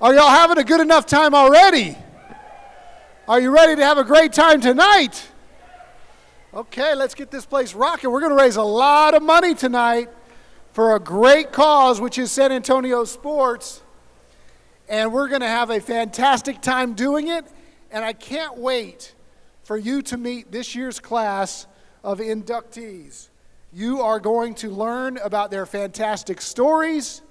Are y'all having a good enough time already? Are you ready to have a great time tonight? Okay, let's get this place rocking. We're going to raise a lot of money tonight for a great cause, which is San Antonio sports. And we're going to have a fantastic time doing it. And I can't wait for you to meet this year's class of inductees. You are going to learn about their fantastic stories.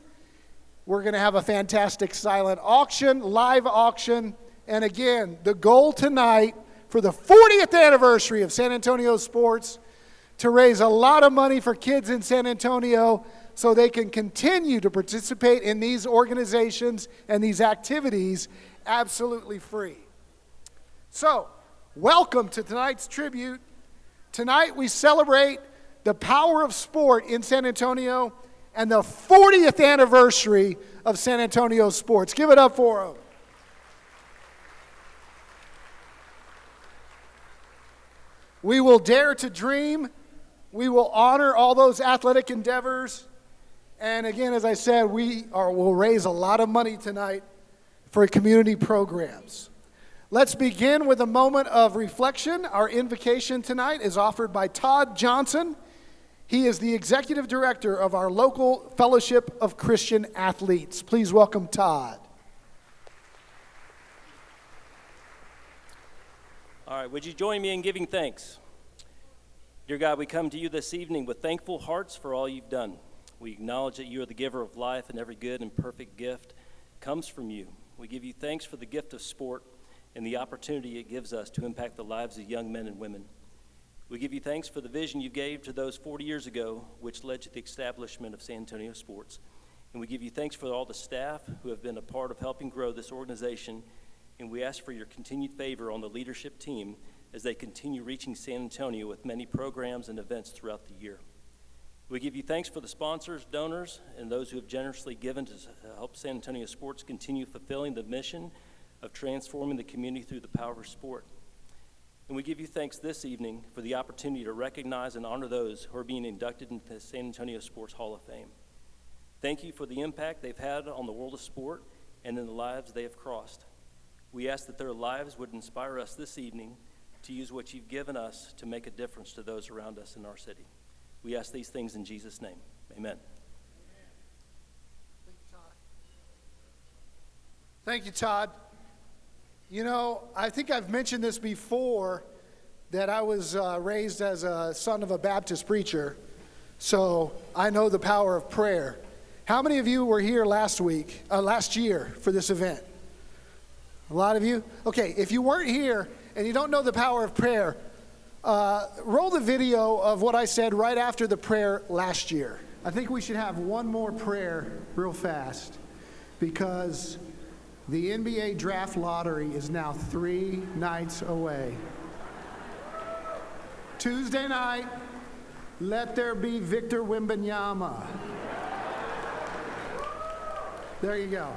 We're going to have a fantastic silent auction, live auction. And again, the goal tonight for the 40th anniversary of San Antonio sports to raise a lot of money for kids in San Antonio so they can continue to participate in these organizations and these activities absolutely free. So, welcome to tonight's tribute. Tonight we celebrate the power of sport in San Antonio and the 40th anniversary of San Antonio sports. Give it up for them. We will dare to dream. We will honor all those athletic endeavors. And again, as I said, will raise a lot of money tonight for community programs. Let's begin with a moment of reflection. Our invocation tonight is offered by Todd Johnson. He is the executive director of our local Fellowship of Christian Athletes. Please welcome Todd. All right, would you join me in giving thanks? Dear God, we come to you this evening with thankful hearts for all you've done. We acknowledge that you are the giver of life, and every good and perfect gift comes from you. We give you thanks for the gift of sport and the opportunity it gives us to impact the lives of young men and women. We give you thanks for the vision you gave to those 40 years ago, which led to the establishment of San Antonio Sports. And we give you thanks for all the staff who have been a part of helping grow this organization. And we ask for your continued favor on the leadership team as they continue reaching San Antonio with many programs and events throughout the year. We give you thanks for the sponsors, donors, and those who have generously given to help San Antonio Sports continue fulfilling the mission of transforming the community through the power of sport. And we give you thanks this evening for the opportunity to recognize and honor those who are being inducted into the San Antonio Sports Hall of Fame. Thank you for the impact they've had on the world of sport and in the lives they have crossed. We ask that their lives would inspire us this evening to use what you've given us to make a difference to those around us in our city. We ask these things in Jesus' name. Amen. Thank you, Todd. You know, I think I've mentioned this before, that I was raised as a son of a Baptist preacher, so I know the power of prayer. How many of you were here last year for this event? A lot of you? Okay, if you weren't here and you don't know the power of prayer, roll the video of what I said right after the prayer last year. I think we should have one more prayer real fast, because the NBA draft lottery is now 3 nights away. Tuesday night, let there be Victor Wembanyama. There you go.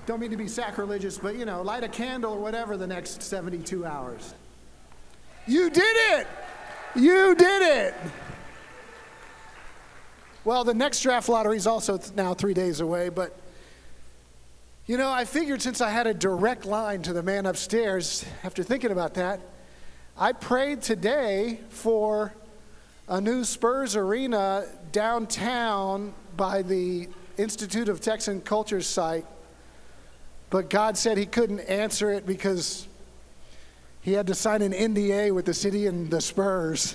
Don't mean to be sacrilegious, but light a candle or whatever the next 72 hours. You did it! You did it! Well, the next draft lottery is also now 3 days away, but I figured since I had a direct line to the man upstairs, after thinking about that, I prayed today for a new Spurs arena downtown by the Institute of Texan Culture site, but God said he couldn't answer it because he had to sign an NDA with the city and the Spurs.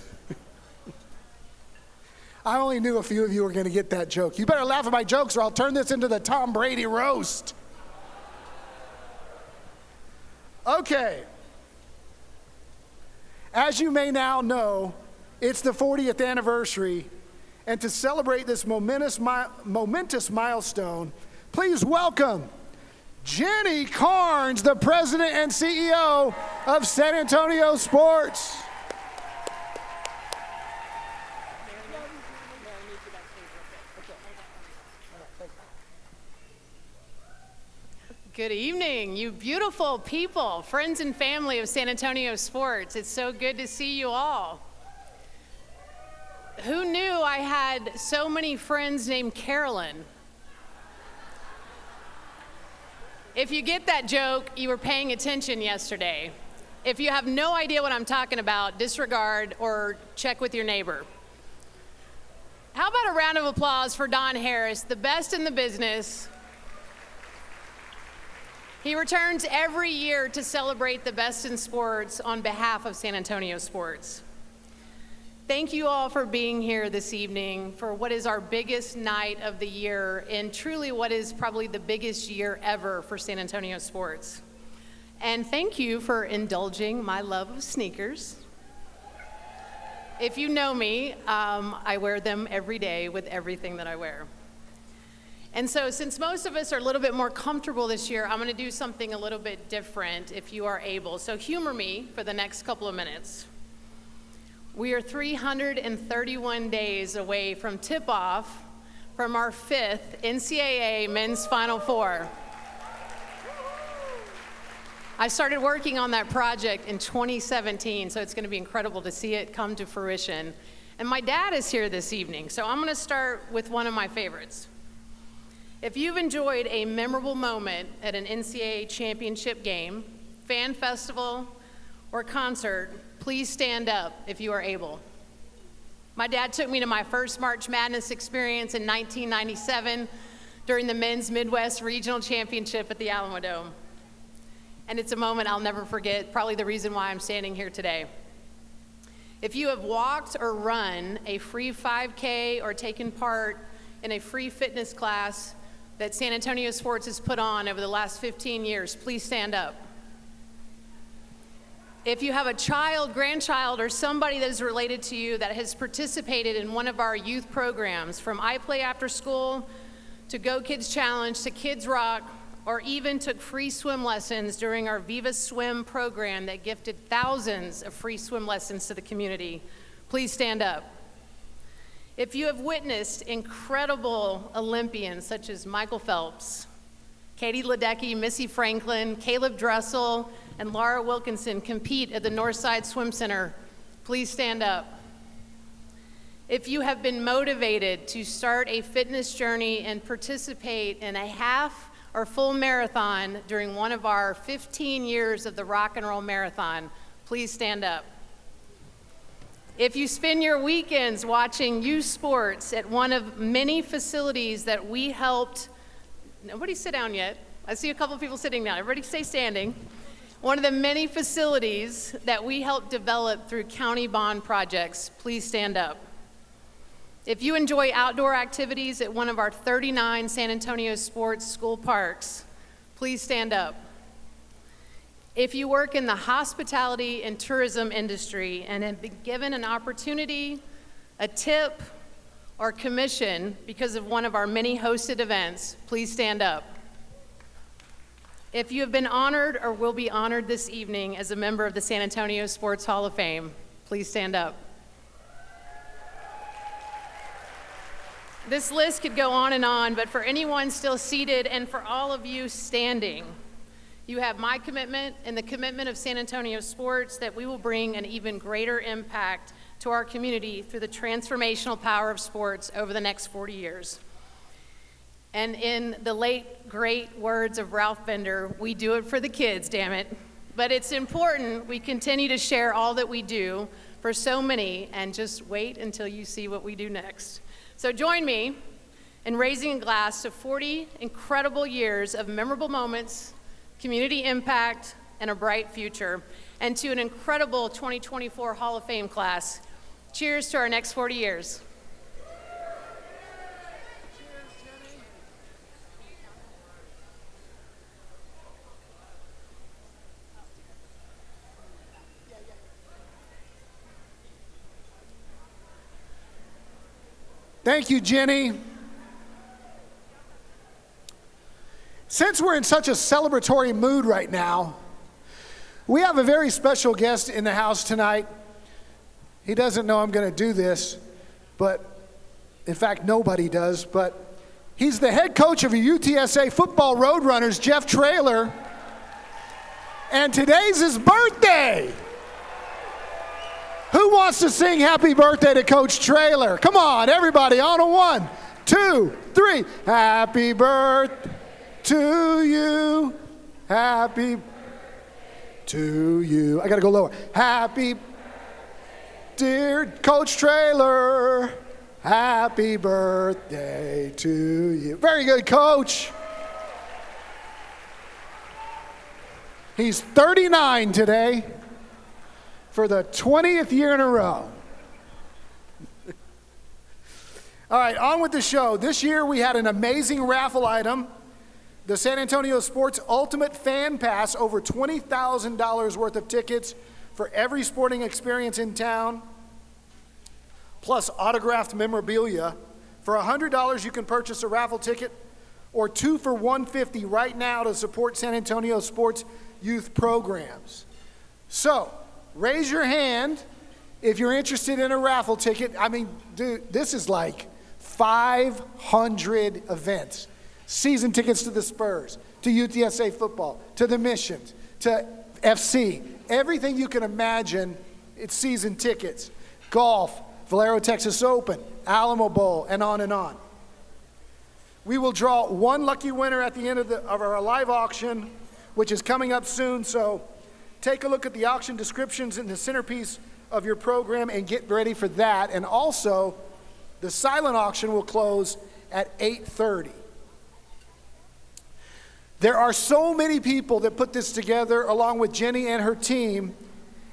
I only knew a few of you were going to get that joke. You better laugh at my jokes or I'll turn this into the Tom Brady roast. Okay. As you may now know, it's the 40th anniversary, and to celebrate this momentous milestone, please welcome Jenny Carnes, the president and CEO of San Antonio Sports. Good evening, you beautiful people, friends and family of San Antonio Sports. It's so good to see you all. Who knew I had so many friends named Carolyn? If you get that joke, you were paying attention yesterday. If you have no idea what I'm talking about, disregard or check with your neighbor. How about a round of applause for Don Harris, the best in the business? He returns every year to celebrate the best in sports on behalf of San Antonio sports. Thank you all for being here this evening for what is our biggest night of the year and truly what is probably the biggest year ever for San Antonio sports. And thank you for indulging my love of sneakers. If you know me, I wear them every day with everything that I wear. And so since most of us are a little bit more comfortable this year, I'm going to do something a little bit different if you are able. So humor me for the next couple of minutes. We are 331 days away from tip-off from our 5th NCAA Men's Final Four. I started working on that project in 2017, so it's going to be incredible to see it come to fruition. And my dad is here this evening, so I'm going to start with one of my favorites. If you've enjoyed a memorable moment at an NCAA championship game, fan festival, or concert, please stand up if you are able. My dad took me to my first March Madness experience in 1997 during the Men's Midwest Regional Championship at the Alamo Dome. And it's a moment I'll never forget, probably the reason why I'm standing here today. If you have walked or run a free 5K or taken part in a free fitness class that San Antonio Sports has put on over the last 15 years, please stand up. If you have a child, grandchild, or somebody that is related to you that has participated in one of our youth programs, from I Play After School to Go Kids Challenge to Kids Rock, or even took free swim lessons during our Viva Swim program that gifted thousands of free swim lessons to the community, please stand up. If you have witnessed incredible Olympians such as Michael Phelps, Katie Ledecky, Missy Franklin, Caleb Dressel, and Laura Wilkinson compete at the Northside Swim Center, please stand up. If you have been motivated to start a fitness journey and participate in a half or full marathon during one of our 15 years of the Rock and Roll Marathon, please stand up. If you spend your weekends watching youth sports at one of many facilities that we helped, nobody sit down yet. I see a couple of people sitting down. Everybody stay standing. One of the many facilities that we helped develop through county bond projects, please stand up. If you enjoy outdoor activities at one of our 39 San Antonio Sports school parks, please stand up. If you work in the hospitality and tourism industry and have been given an opportunity, a tip, or commission because of one of our many hosted events, please stand up. If you have been honored or will be honored this evening as a member of the San Antonio Sports Hall of Fame, please stand up. This list could go on, but for anyone still seated and for all of you standing, you have my commitment and the commitment of San Antonio Sports that we will bring an even greater impact to our community through the transformational power of sports over the next 40 years. And in the late, great words of Ralph Bender, we do it for the kids, damn it. But it's important we continue to share all that we do for so many and just wait until you see what we do next. So join me in raising a glass to 40 incredible years of memorable moments, community impact, and a bright future, and to an incredible 2024 Hall of Fame class. Cheers to our next 40 years. Thank you, Jenny. Since we're in such a celebratory mood right now, we have a very special guest in the house tonight. He doesn't know I'm going to do this, but in fact, nobody does, but he's the head coach of UTSA football Roadrunners, Jeff Traylor, and today's his birthday. Who wants to sing happy birthday to Coach Traylor? Come on, everybody, on a 1, 2, 3. Happy birthday to you. Happy to you. I got to go lower. Happy, dear Coach Traylor, happy birthday to you. Very good, Coach. He's 39 today for the 20th year in a row. All right, on with the show. This year we had an amazing raffle item. The San Antonio Sports Ultimate Fan Pass, over $20,000 worth of tickets for every sporting experience in town, plus autographed memorabilia. For $100, you can purchase a raffle ticket, or 2 for $150 right now to support San Antonio sports youth programs. So, raise your hand if you're interested in a raffle ticket. I mean, dude, this is like 500 events. Season tickets to the Spurs, to UTSA football, to the Missions, to FC. Everything you can imagine, it's season tickets. Golf, Valero Texas Open, Alamo Bowl, and on and on. We will draw one lucky winner at the end of our live auction, which is coming up soon. So take a look at the auction descriptions in the centerpiece of your program and get ready for that. And also, the silent auction will close at 8:30. There are so many people that put this together along with Jenny and her team.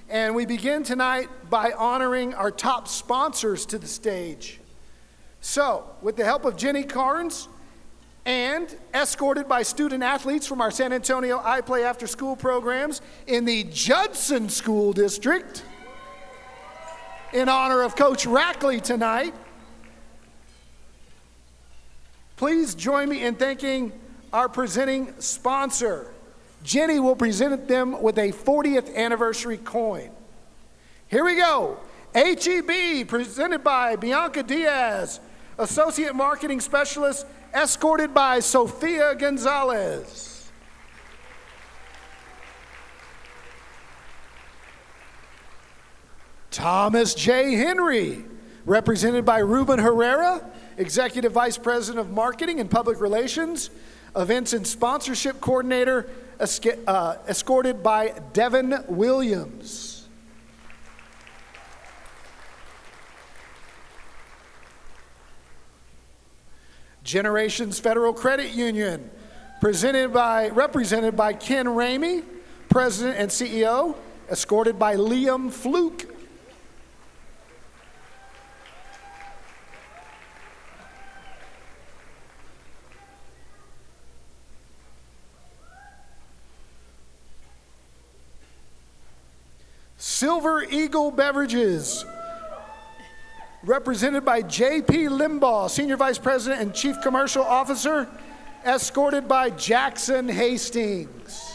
And we begin tonight by honoring our top sponsors to the stage. So, with the help of Jenny Carnes and escorted by student athletes from our San Antonio I Play After School programs in the Judson School District, in honor of Coach Rackley tonight, please join me in thanking our presenting sponsor. Jenny will present them with a 40th anniversary coin. Here we go. HEB, presented by Bianca Diaz, Associate Marketing Specialist, escorted by Sofia Gonzalez. Thomas J. Henry, represented by Ruben Herrera, Executive Vice President of Marketing and Public Relations, Events and Sponsorship Coordinator, escorted by Devin Williams. Generations Federal Credit Union, represented by Ken Ramey, President and CEO, escorted by Liam Fluke. Silver Eagle Beverages, represented by J.P. Limbaugh, Senior Vice President and Chief Commercial Officer, escorted by Jackson Hastings.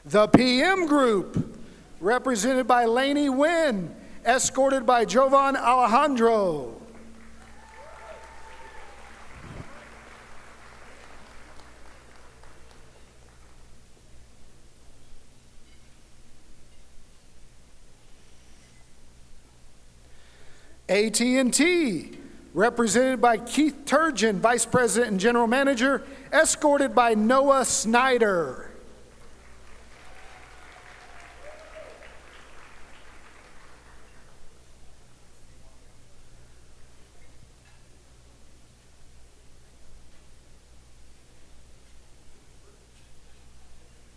The PM Group, represented by Laney Wynn, escorted by Jovan Alejandro. AT&T, represented by Keith Turgeon, Vice President and General Manager, escorted by Noah Snyder.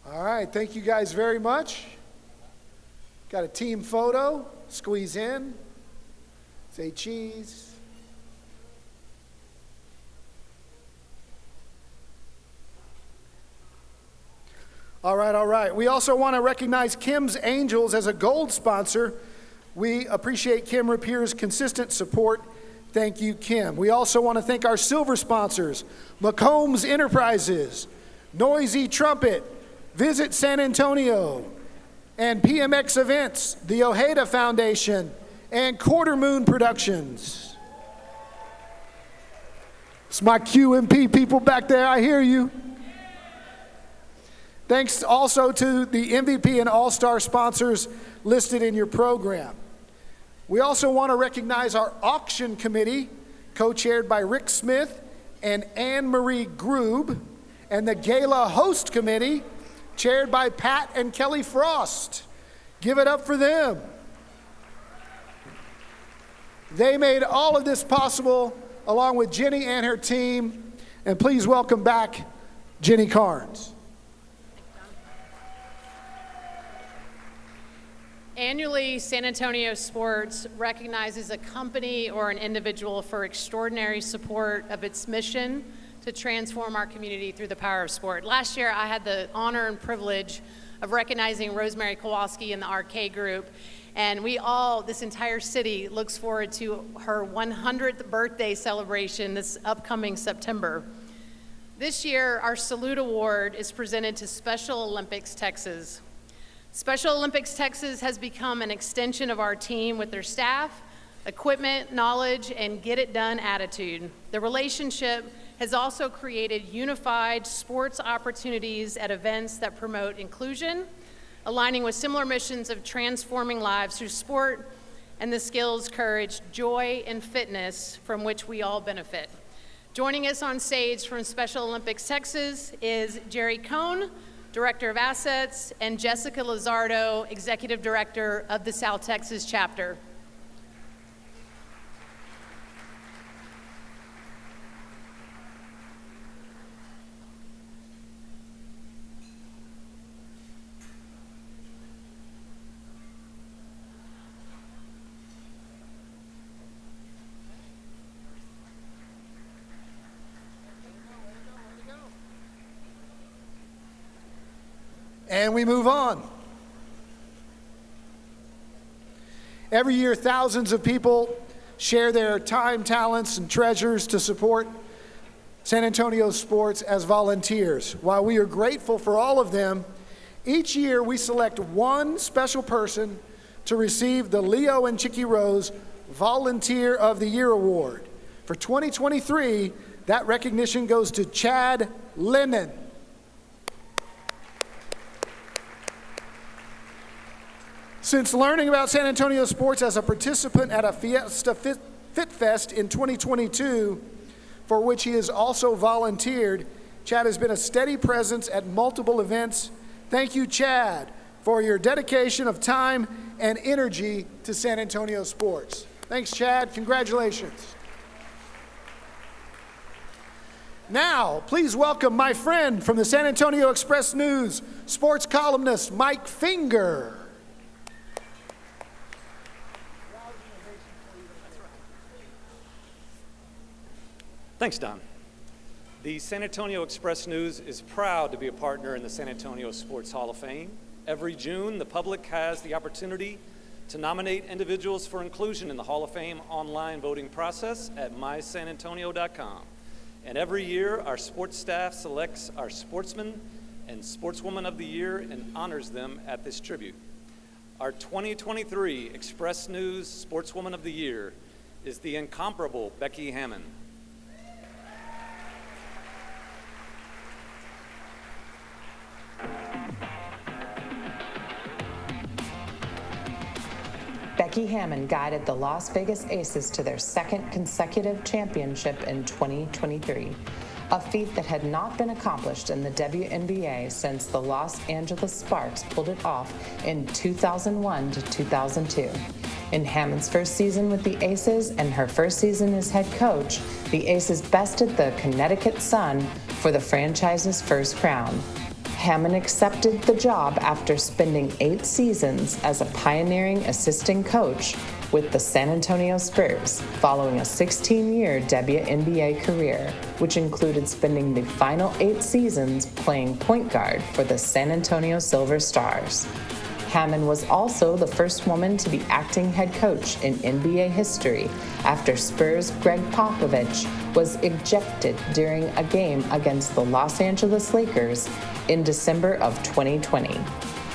All right, thank you guys very much. Got a team photo, squeeze in. Say cheese. All right. We also want to recognize Kim's Angels as a gold sponsor. We appreciate Kim Rapier's consistent support. Thank you, Kim. We also want to thank our silver sponsors, McCombs Enterprises, Noisy Trumpet, Visit San Antonio, and PMX Events, the Ojeda Foundation, and Quarter Moon Productions. It's my QMP people back there, I hear you. Thanks also to the MVP and All-Star sponsors listed in your program. We also want to recognize our auction committee, co-chaired by Rick Smith and Anne Marie Grube, and the gala host committee, chaired by Pat and Kelly Frost. Give it up for them. They made all of this possible, along with Jenny and her team, and please welcome back Jenny Carnes. Annually, San Antonio Sports recognizes a company or an individual for extraordinary support of its mission to transform our community through the power of sport. Last year, I had the honor and privilege of recognizing Rosemary Kowalski and the RK Group, and this entire city looks forward to her 100th birthday celebration this upcoming September. This year, our Salute Award is presented to Special Olympics Texas. Special Olympics Texas has become an extension of our team with their staff, equipment, knowledge, and get-it-done attitude. The relationship has also created unified sports opportunities at events that promote inclusion, aligning with similar missions of transforming lives through sport and the skills, courage, joy, and fitness from which we all benefit. Joining us on stage from Special Olympics Texas is Jerry Cohn, Director of Assets, and Jessica Lizardo, Executive Director of the South Texas Chapter. And we move on. Every year, thousands of people share their time, talents, and treasures to support San Antonio sports as volunteers. While we are grateful for all of them, each year we select one special person to receive the Leo and Chicky Rose Volunteer of the Year Award. For 2023, that recognition goes to Chad Lennon. Since learning about San Antonio sports as a participant at a Fiesta Fit Fest in 2022, for which he has also volunteered, Chad has been a steady presence at multiple events. Thank you, Chad, for your dedication of time and energy to San Antonio sports. Thanks, Chad. Congratulations. Now, please welcome my friend from the San Antonio Express-News, sports columnist Mike Finger. Thanks, Don. The San Antonio Express-News is proud to be a partner in the San Antonio Sports Hall of Fame. Every June, the public has the opportunity to nominate individuals for inclusion in the Hall of Fame online voting process at mysanantonio.com. And every year, our sports staff selects our sportsman and sportswoman of the year and honors them at this tribute. Our 2023 Express-News Sportswoman of the Year is the incomparable Becky Hammond. Becky Hammond guided the Las Vegas Aces to their second consecutive championship in 2023, a feat that had not been accomplished in the WNBA since the Los Angeles Sparks pulled it off in 2001 to 2002. In Hammond's first season with the Aces and her first season as head coach, the Aces bested the Connecticut Sun for the franchise's first crown. Hammond accepted the job after spending 8 seasons as a pioneering assistant coach with the San Antonio Spurs, following a 16-year WNBA career, which included spending the final 8 seasons playing point guard for the San Antonio Silver Stars. Hammond was also the first woman to be acting head coach in NBA history after Spurs' Greg Popovich was ejected during a game against the Los Angeles Lakers in December of 2020.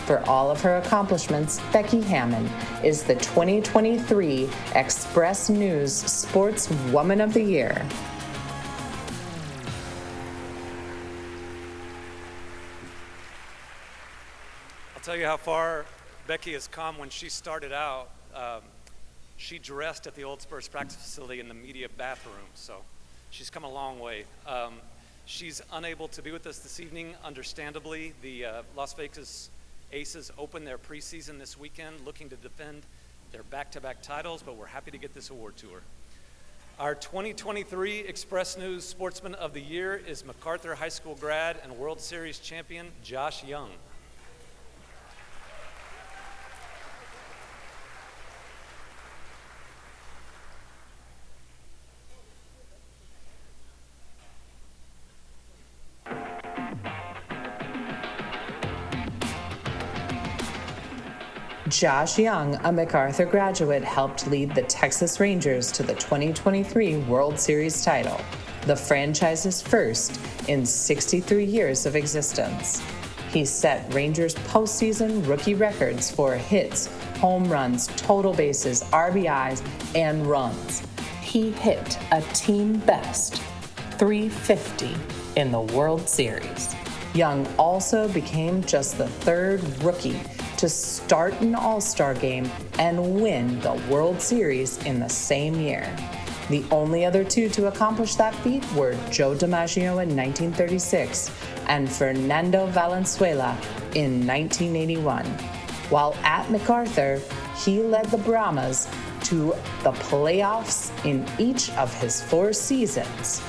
For all of her accomplishments, Becky Hammond is the 2023 Express News Sports Woman of the Year. I'll tell you how far Becky has come. When she started out, She dressed at the Old Spurs practice facility in the media bathroom, so she's come a long way. She's unable to be with us this evening, understandably. The Las Vegas Aces open their preseason this weekend, looking to defend their back-to-back titles, but we're happy to get this award to her. Our 2023 Express News Sportsman of the Year is MacArthur High School grad and World Series champion, Josh Young. Josh Young, a MacArthur graduate, helped lead the Texas Rangers to the 2023 World Series title, the franchise's first in 63 years of existence. He set Rangers postseason rookie records for hits, home runs, total bases, RBIs, and runs. He hit a team best .350 in the World Series. Young also became just the third rookie to start an All-Star game and win the World Series in the same year. The only other two to accomplish that feat were Joe DiMaggio in 1936 and Fernando Valenzuela in 1981. While at MacArthur, he led the Brahmas to the playoffs in each of his 4 seasons.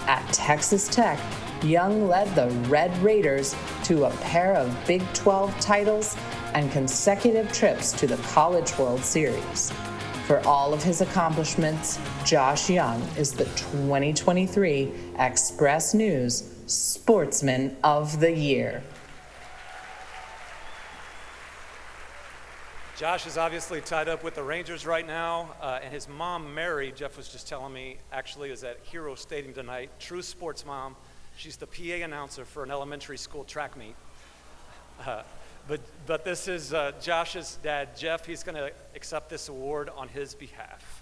At Texas Tech, Young led the Red Raiders to a pair of Big 12 titles and consecutive trips to the College World Series. For all of his accomplishments, Josh Young is the 2023 Express News Sportsman of the Year. Josh is obviously tied up with the Rangers right now, and his mom, Mary, Jeff was just telling me, actually is at Hero Stadium tonight. True sports mom. She's the PA announcer for an elementary school track meet. But this is Josh's dad, Jeff. He's going to accept this award on his behalf.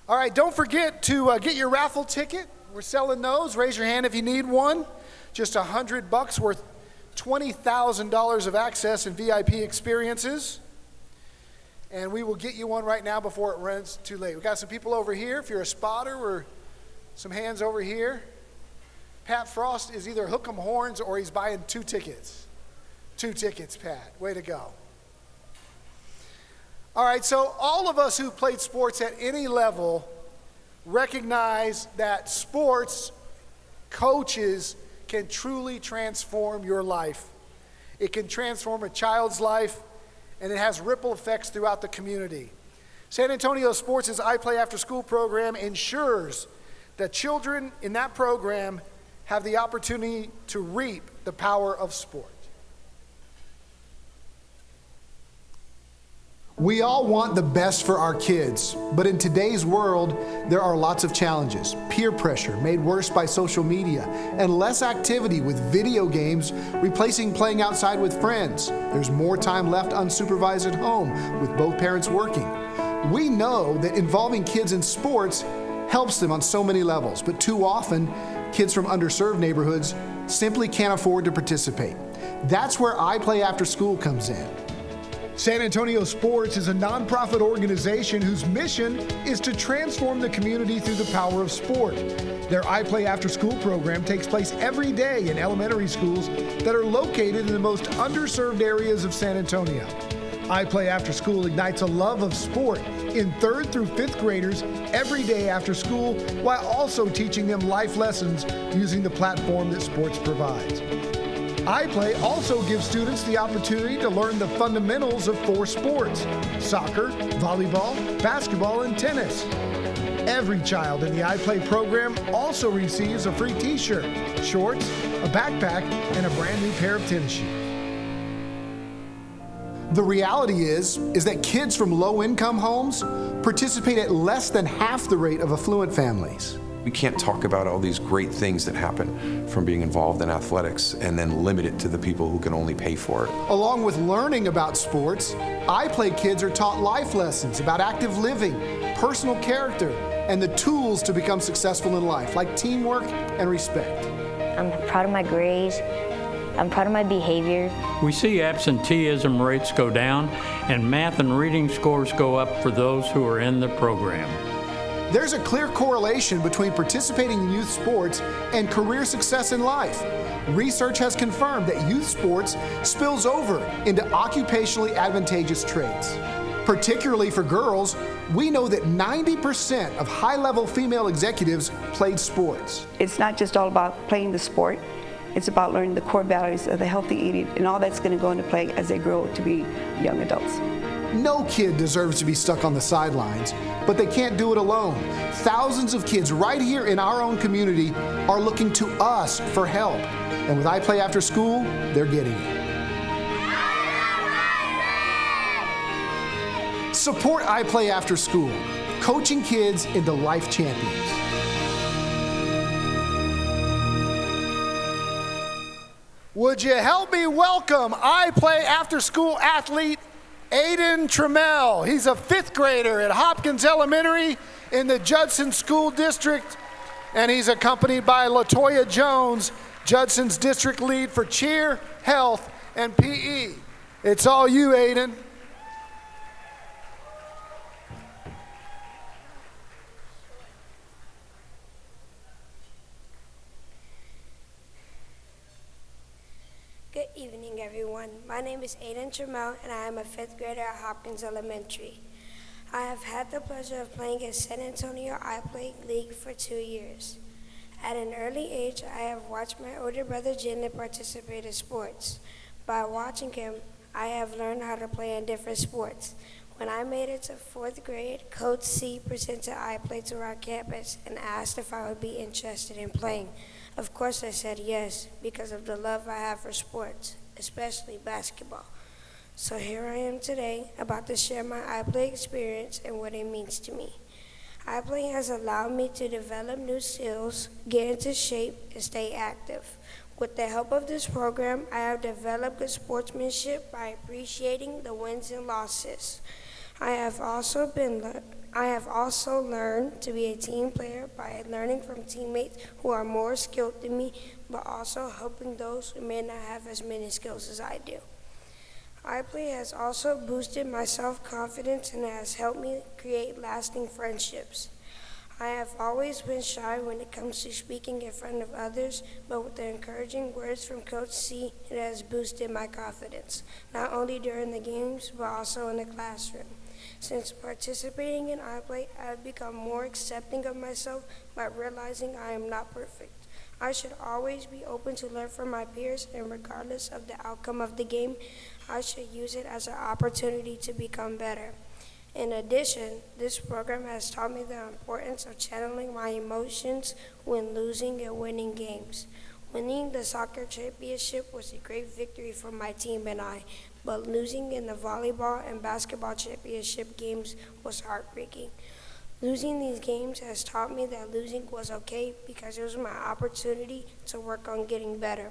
All right, don't forget to get your raffle ticket. We're selling those. Raise your hand if you need one. Just $100 worth $20,000 of access and VIP experiences. And we will get you one right now before it runs too late. We've got some people over here. If you're a spotter, or some hands over here. Pat Frost is either hook 'em horns or he's buying 2 tickets. 2 tickets, Pat. Way to go. All right, so all of us who've played sports at any level recognize that sports coaches can truly transform your life. It can transform a child's life, and it has ripple effects throughout the community. San Antonio Sports' I Play After School program ensures that children in that program have the opportunity to reap the power of sport. We all want the best for our kids, but in today's world, there are lots of challenges. Peer pressure, made worse by social media, and less activity with video games replacing playing outside with friends. There's more time left unsupervised at home with both parents working. We know that involving kids in sports helps them on so many levels, but too often, kids from underserved neighborhoods simply can't afford to participate. That's where I Play After School comes in. San Antonio Sports is a nonprofit organization whose mission is to transform the community through the power of sport. Their I Play After School program takes place every day in elementary schools that are located in the most underserved areas of San Antonio. I Play After School ignites a love of sport in 3rd through 5th graders every day after school, while also teaching them life lessons using the platform that sports provides. iPlay also gives students the opportunity to learn the fundamentals of 4 sports: soccer, volleyball, basketball, and tennis. Every child in the iPlay program also receives a free t-shirt, shorts, a backpack, and a brand new pair of tennis shoes. The reality is that kids from low-income homes participate at less than half the rate of affluent families. We can't talk about all these great things that happen from being involved in athletics and then limit it to the people who can only pay for it. Along with learning about sports, iPlay kids are taught life lessons about active living, personal character, and the tools to become successful in life, like teamwork and respect. I'm proud of my grades. I'm proud of my behavior. We see absenteeism rates go down and math and reading scores go up for those who are in the program. There's a clear correlation between participating in youth sports and career success in life. Research has confirmed that youth sports spills over into occupationally advantageous traits. Particularly for girls, we know that 90% of high-level female executives played sports. It's not just all about playing the sport. It's about learning the core values of the healthy eating, and all that's going to go into play as they grow to be young adults. No kid deserves to be stuck on the sidelines, but they can't do it alone. Thousands of kids right here in our own community are looking to us for help. And with iPlay After School, they're getting it. Support iPlay After School, coaching kids into life champions. Would you help me welcome iPlay After School athlete Aiden Trammell. He's a 5th grader at Hopkins Elementary in the Judson School District, and he's accompanied by LaToya Jones, Judson's district lead for cheer, health, and PE. It's all you, Aiden. Good evening, everyone. My name is Aiden Trammell, and I am a 5th grader at Hopkins Elementary. I have had the pleasure of playing at San Antonio iPlay League for 2 years. At an early age, I have watched my older brother Jalen participate in sports. By watching him, I have learned how to play in different sports. When I made it to 4th grade, Coach C presented iPlay to our campus and asked if I would be interested in playing. Of course I said yes, because of the love I have for sports, especially basketball. So here I am today, about to share my iPlay experience and what it means to me. iPlay has allowed me to develop new skills, get into shape, and stay active. With the help of this program, I have developed good sportsmanship by appreciating the wins and losses. I have also learned to be a team player by learning from teammates who are more skilled than me, but also helping those who may not have as many skills as I do. iPlay has also boosted my self-confidence and has helped me create lasting friendships. I have always been shy when it comes to speaking in front of others, but with the encouraging words from Coach C, it has boosted my confidence, not only during the games, but also in the classroom. Since participating in iPlay, I have become more accepting of myself by realizing I am not perfect. I should always be open to learn from my peers, and regardless of the outcome of the game, I should use it as an opportunity to become better. In addition, this program has taught me the importance of channeling my emotions when losing and winning games. Winning the soccer championship was a great victory for my team and I, but losing in the volleyball and basketball championship games was heartbreaking. Losing these games has taught me that losing was okay because it was my opportunity to work on getting better.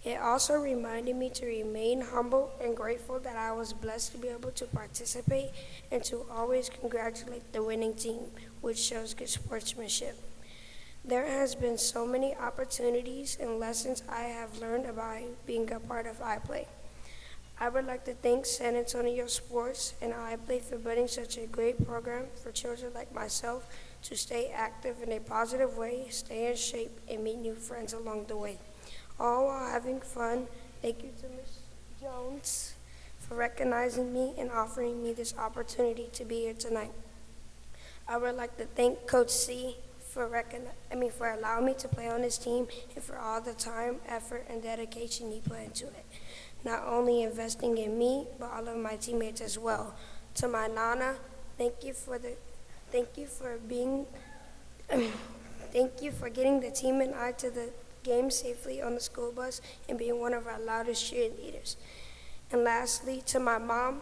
It also reminded me to remain humble and grateful that I was blessed to be able to participate and to always congratulate the winning team, which shows good sportsmanship. There has been so many opportunities and lessons I have learned about being a part of iPlay. I would like to thank San Antonio Sports and iPlay for building such a great program for children like myself to stay active in a positive way, stay in shape, and meet new friends along the way. All while having fun. Thank you to Ms. Jones for recognizing me and offering me this opportunity to be here tonight. I would like to thank Coach C for allowing me to play on his team and for all the time, effort, and dedication he put into it. Not only investing in me, but all of my teammates as well. To my Nana, thank you for getting the team and I to the game safely on the school bus and being one of our loudest cheerleaders. And lastly, to my mom,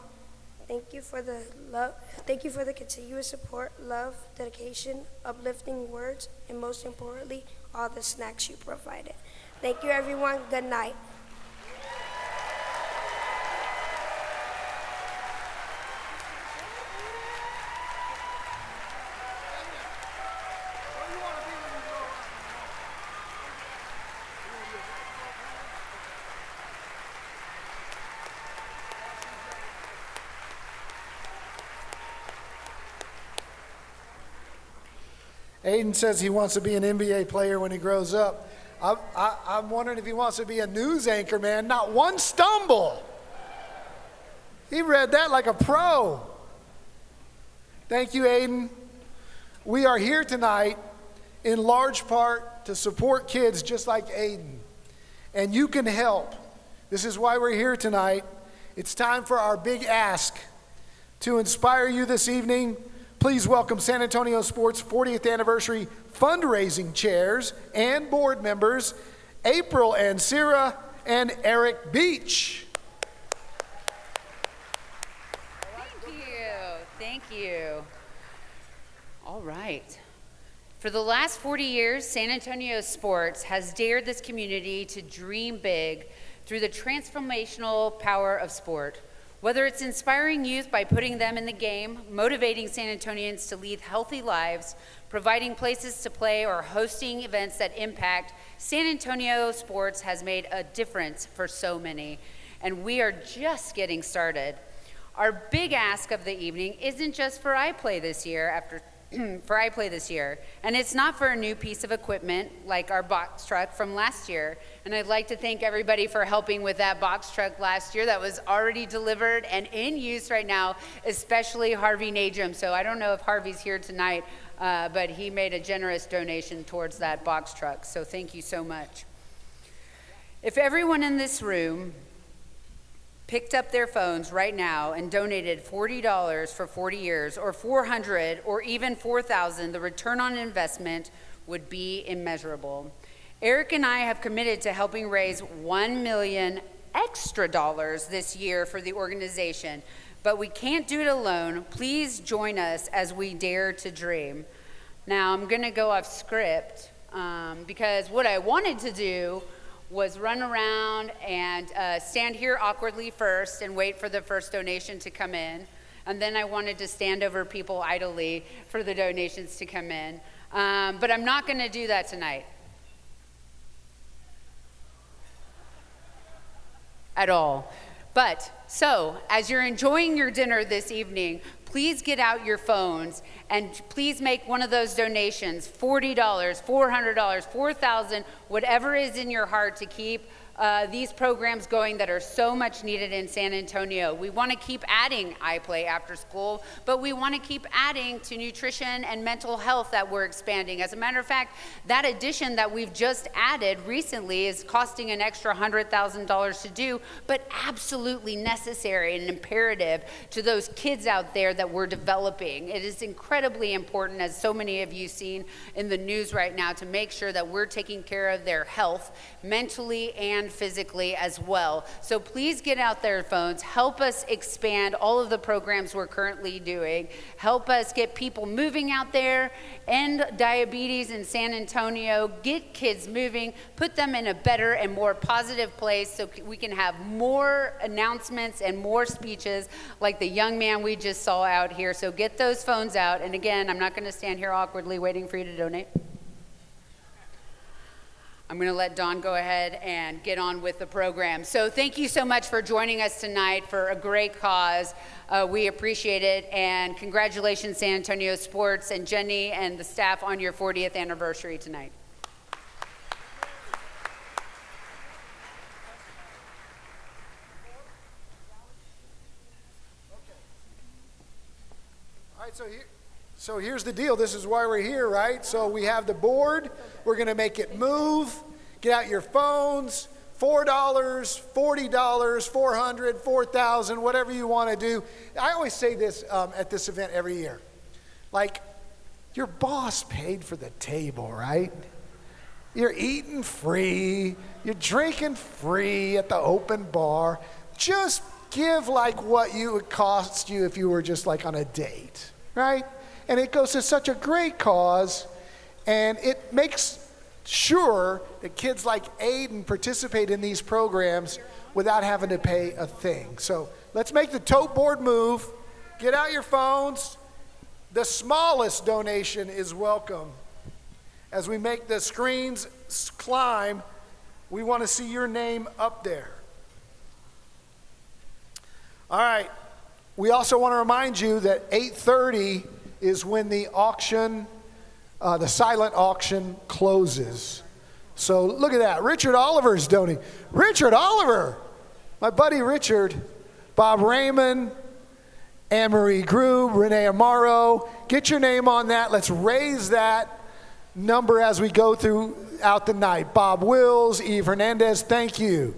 Thank you for the love. Thank you for the continuous support, love, dedication, uplifting words, and most importantly, all the snacks you provided. Thank you, everyone. Good night. Aiden says he wants to be an NBA player when he grows up. I'm wondering if he wants to be a news anchor, man. Not one stumble. He read that like a pro. Thank you, Aiden. We are here tonight in large part to support kids just like Aiden. And you can help. This is why we're here tonight. It's time for our big ask. To inspire you this evening, please welcome San Antonio Sports 40th Anniversary fundraising chairs and board members, April and Sarah and Eric Beach. Thank you. All right. For the last 40 years, San Antonio Sports has dared this community to dream big through the transformational power of sport. Whether it's inspiring youth by putting them in the game, motivating San Antonians to lead healthy lives, providing places to play, or hosting events that impact, San Antonio Sports has made a difference for so many, and we are just getting started. Our big ask of the evening isn't just for iPlay this year, and it's not for a new piece of equipment like our box truck from last year. And I'd like to thank everybody for helping with that box truck last year that was already delivered and in use right now, especially Harvey Najum. So I don't know if Harvey's here tonight, but he made a generous donation towards that box truck. So thank you so much. If everyone in this room picked up their phones right now and donated $40 for 40 years, or $400, or even $4,000, the return on investment would be immeasurable. Eric and I have committed to helping raise $1 million extra this year for the organization, but we can't do it alone. Please join us as we dare to dream. Now, I'm gonna go off script because what I wanted to do was run around and stand here awkwardly first and wait for the first donation to come in. And then I wanted to stand over people idly for the donations to come in. But I'm not gonna do that tonight. At all. But, so, as you're enjoying your dinner this evening, please get out your phones and please make one of those donations, $40, $400, $4,000, whatever is in your heart to keep these programs going that are so much needed in San Antonio. We want to keep adding iPlay after school, but we want to keep adding to nutrition and mental health that we're expanding. As a matter of fact, that addition that we've just added recently is costing an extra $100,000 to do, but absolutely necessary and imperative to those kids out there that we're developing. It is incredibly important, as so many of you seen in the news right now, to make sure that we're taking care of their health mentally and physically as well. So please get out their phones, help us expand all of the programs we're currently doing, help us get people moving out there, end diabetes in San Antonio, get kids moving, put them in a better and more positive place so we can have more announcements and more speeches like the young man we just saw out here. So get those phones out. And again, I'm not going to stand here awkwardly waiting for you to donate. I'm going to let Dawn go ahead and get on with the program. So thank you so much for joining us tonight for a great cause. We appreciate it, and congratulations, San Antonio Sports and Jenny and the staff on your 40th anniversary tonight. All right, so here's the deal. This is why we're here, right? So we have the board. We're going to make it move. Get out your phones. $4, $40, $400, $4,000, whatever you want to do. I always say this at this event every year. Like, your boss paid for the table, right? You're eating free. You're drinking free at the open bar. Just give like what you would cost you if you were just like on a date, right? And it goes to such a great cause, and it makes sure that kids like Aiden participate in these programs without having to pay a thing. So let's make the tote board move. Get out your phones. The smallest donation is welcome. As we make the screens climb, we want to see your name up there. All right. We also want to remind you that 8:30 is when the auction, the silent auction closes. So look at that. Richard Oliver's donating. Richard Oliver, my buddy Richard, Bob Raymond, Anne-Marie Grube, Renee Amaro. Get your name on that. Let's raise that number as we go throughout the night. Bob Wills, Eve Hernandez, thank you.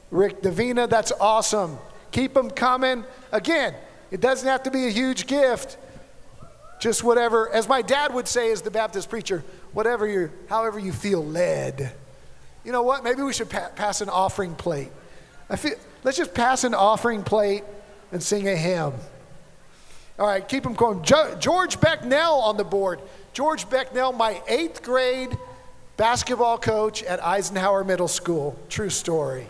Rick Davina, that's awesome. Keep them coming. Again, it doesn't have to be a huge gift. Just whatever, as my dad would say as the Baptist preacher, however you feel led. You know what? Maybe we should pass an offering plate. Let's just pass an offering plate and sing a hymn. All right, keep them going. George Becknell on the board. George Becknell, my 8th grade basketball coach at Eisenhower Middle School. True story.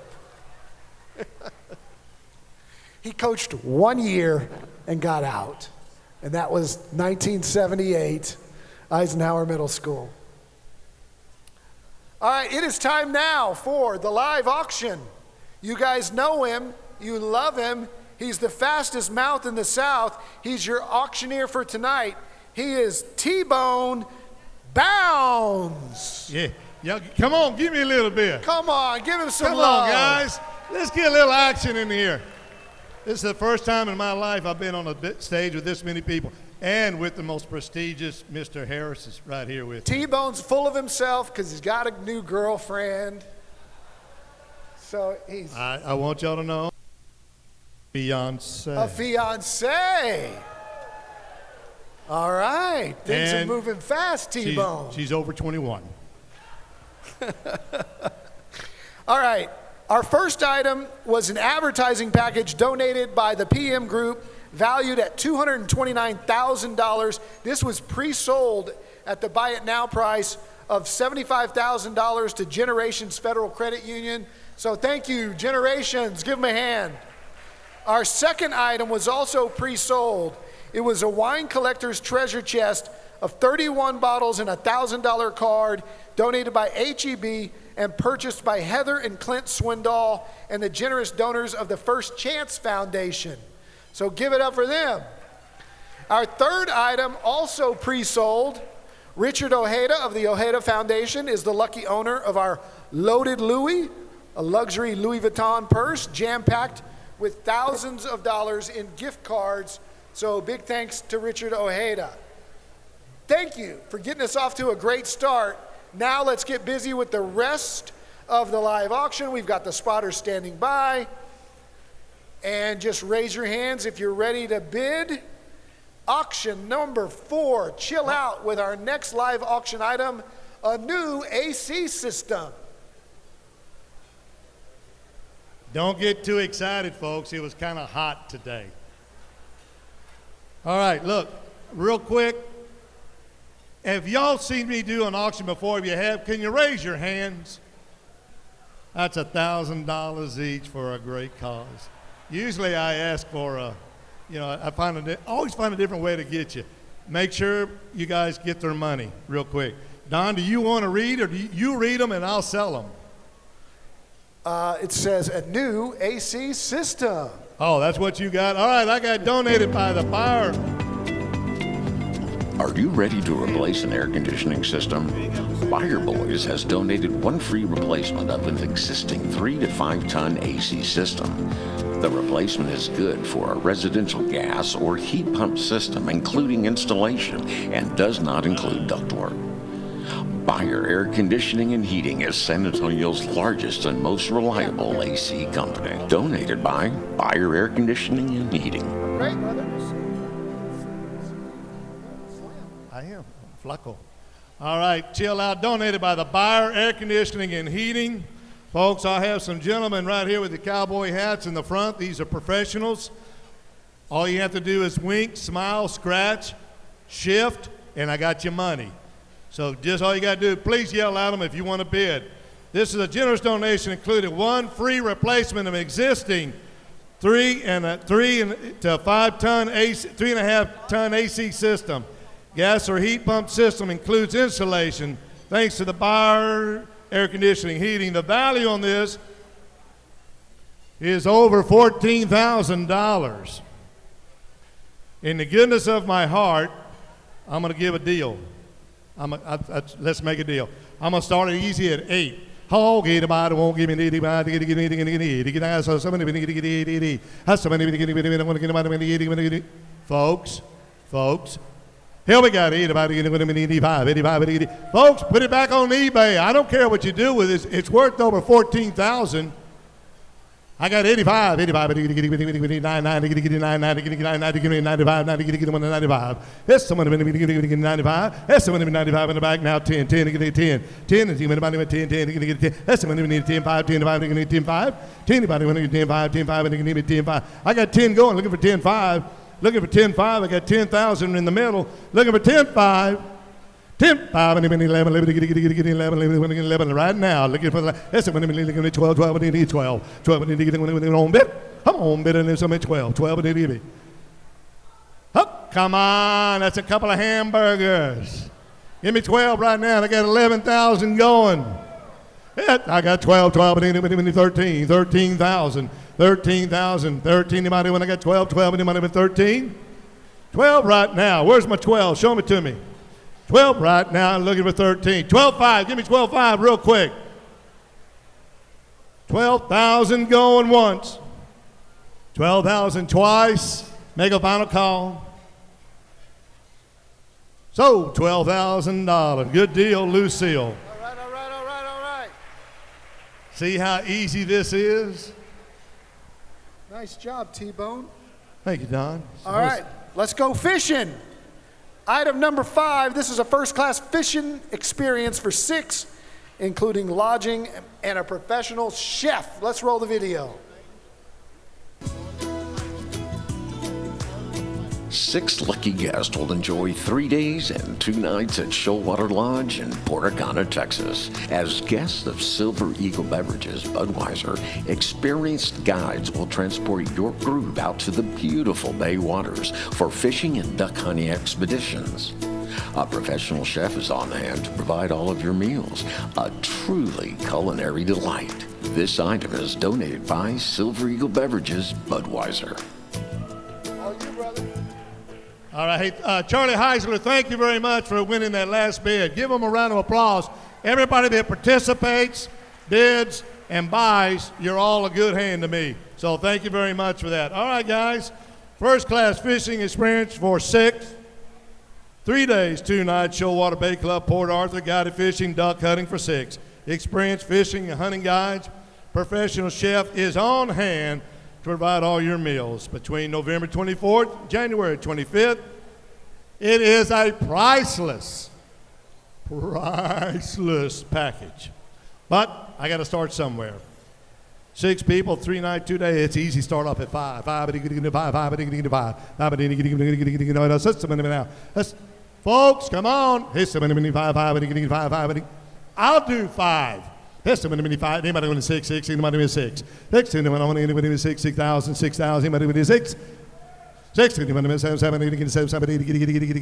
He coached 1 year and got out. And that was 1978, Eisenhower Middle School. All right, it is time now for the live auction. You guys know him. You love him. He's the fastest mouth in the South. He's your auctioneer for tonight. He is T-Bone Bounds. Yeah, come on, give me a little bit. Come on, give him some Come love. on, guys. Let's get a little action in here. This is the first time in my life I've been on a stage with this many people, and with the most prestigious Mr. Harris is right here with me. T-Bone's full of himself because he's got a new girlfriend. So he's I want y'all to know, fiance. A fiance. All right, things are moving fast, T-Bone. She's over 21. All right. Our first item was an advertising package donated by the PM Group, valued at $229,000. This was pre-sold at the buy it now price of $75,000 to Generations Federal Credit Union. So thank you, Generations. Give them a hand. Our second item was also pre-sold. It was a wine collector's treasure chest of 31 bottles and a $1,000 card donated by HEB and purchased by Heather and Clint Swindoll and the generous donors of the First Chance Foundation. So give it up for them. Our third item, also pre-sold. Richard Ojeda of the Ojeda Foundation is the lucky owner of our Loaded Louis, a luxury Louis Vuitton purse jam-packed with thousands of dollars in gift cards. So big thanks to Richard Ojeda. Thank you for getting us off to a great start. Now let's get busy with the rest of the live auction. We've got the spotters standing by. And just raise your hands if you're ready to bid. Auction number 4. Chill out with our next live auction item, a new AC system. Don't get too excited, folks. It was kind of hot today. All right, look, real quick. Have y'all seen me do an auction before? If you have, can you raise your hands? That's $1,000 each for a great cause. Usually I ask for I always find a different way to get you. Make sure you guys get their money real quick. Don, do you want to read, or do you read them and I'll sell them? It says a new AC system. Oh, that's what you got? All right, I got donated by the buyer. Are you ready to replace an air conditioning system? Buyer Boys has donated one free replacement of an existing 3 to 5 ton AC system. The replacement is good for a residential gas or heat pump system, including installation, and does not include ductwork. Buyer Air Conditioning and Heating is San Antonio's largest and most reliable AC company. Donated by Buyer Air Conditioning and Heating. Great, brother. I am Flaco. All right, chill out. Donated by the Buyer Air Conditioning and Heating. Folks, I have some gentlemen right here with the cowboy hats in the front. These are professionals. All you have to do is wink, smile, scratch, shift, and I got your money. So just all you got to do, please yell at them if you want to bid. This is a generous donation, including one free replacement of existing 3.5 ton AC system. Gas or heat pump system includes insulation thanks to the Bauer air conditioning, heating. The value on this is over $14,000. In the goodness of my heart, I'm going to give a deal. Let's make a deal. I'm going to start it easy at 8. Oh, get about it, won't give me the folks. Here we got 85. Folks, put it back on eBay. I don't care what you do with it. It's worth over $14,000. I got 85. 95. Yes, someone 95. Yes, someone 95 in the back now. 10. 10. 10. 10. 10. That's someone 10. 5. 10. 5. 10. 5. 10. 5. 10. 5. 10. 5. I got 10 going. Looking for 10. 5. Looking for 10. 5. I got 10,000 in the middle. Looking for 10. 5. 10, 5, 11 right now. Looking for the 12, 12, 12 on bid. Come on, bid, and there's something 12, 12, oh, come on, that's a couple of hamburgers. Give me 12 right now. I got 11,000 going. Yeah, I got 12, 12, 13, 13,000, 13,000, 13. Anybody when I got 12, 12, anybody with 13? 12 right now. Where's my 12? Show me to me. 12 right now, I'm looking for 13. 12.5, give me 12.5 real quick. 12,000 going once. 12,000 twice. Make a final call. So, $12,000. Good deal, Lucille. All right. See how easy this is? Nice job, T-Bone. Thank you, Don. All right, let's go fishing. Item number 5, this is a first-class fishing experience for 6, including lodging and a professional chef. Let's roll the video. 6 lucky guests will enjoy 3 days and 2 nights at Shoalwater Lodge in Porter County, Texas. As guests of Silver Eagle Beverages Budweiser, experienced guides will transport your group out to the beautiful bay waters for fishing and duck hunting expeditions. A professional chef is on hand to provide all of your meals. A truly culinary delight. This item is donated by Silver Eagle Beverages Budweiser. All you, brother. All right, hey, Charlie Heisler, thank you very much for winning that last bid. Give them a round of applause. Everybody that participates, bids, and buys, you're all a good hand to me. So thank you very much for that. All right, guys, first-class fishing experience for 6. 3 days, 2 nights, Shoalwater Bay Club, Port Arthur, guided fishing, duck hunting for 6. Experienced fishing and hunting guides. Professional chef is on hand to provide all your meals between November 24th and January 25th. It is a priceless package. But I got to start somewhere. 6 people, 3 nights, 2 days. It's easy. Start off at 5. 5. Folks, come on. I'll do 5. Anybody with 6, 6, anybody with 6. 6, anybody with 6, 6,000, 6,000, anybody with 6. 6, anybody with 7, 7, 8, 7, 7, 8,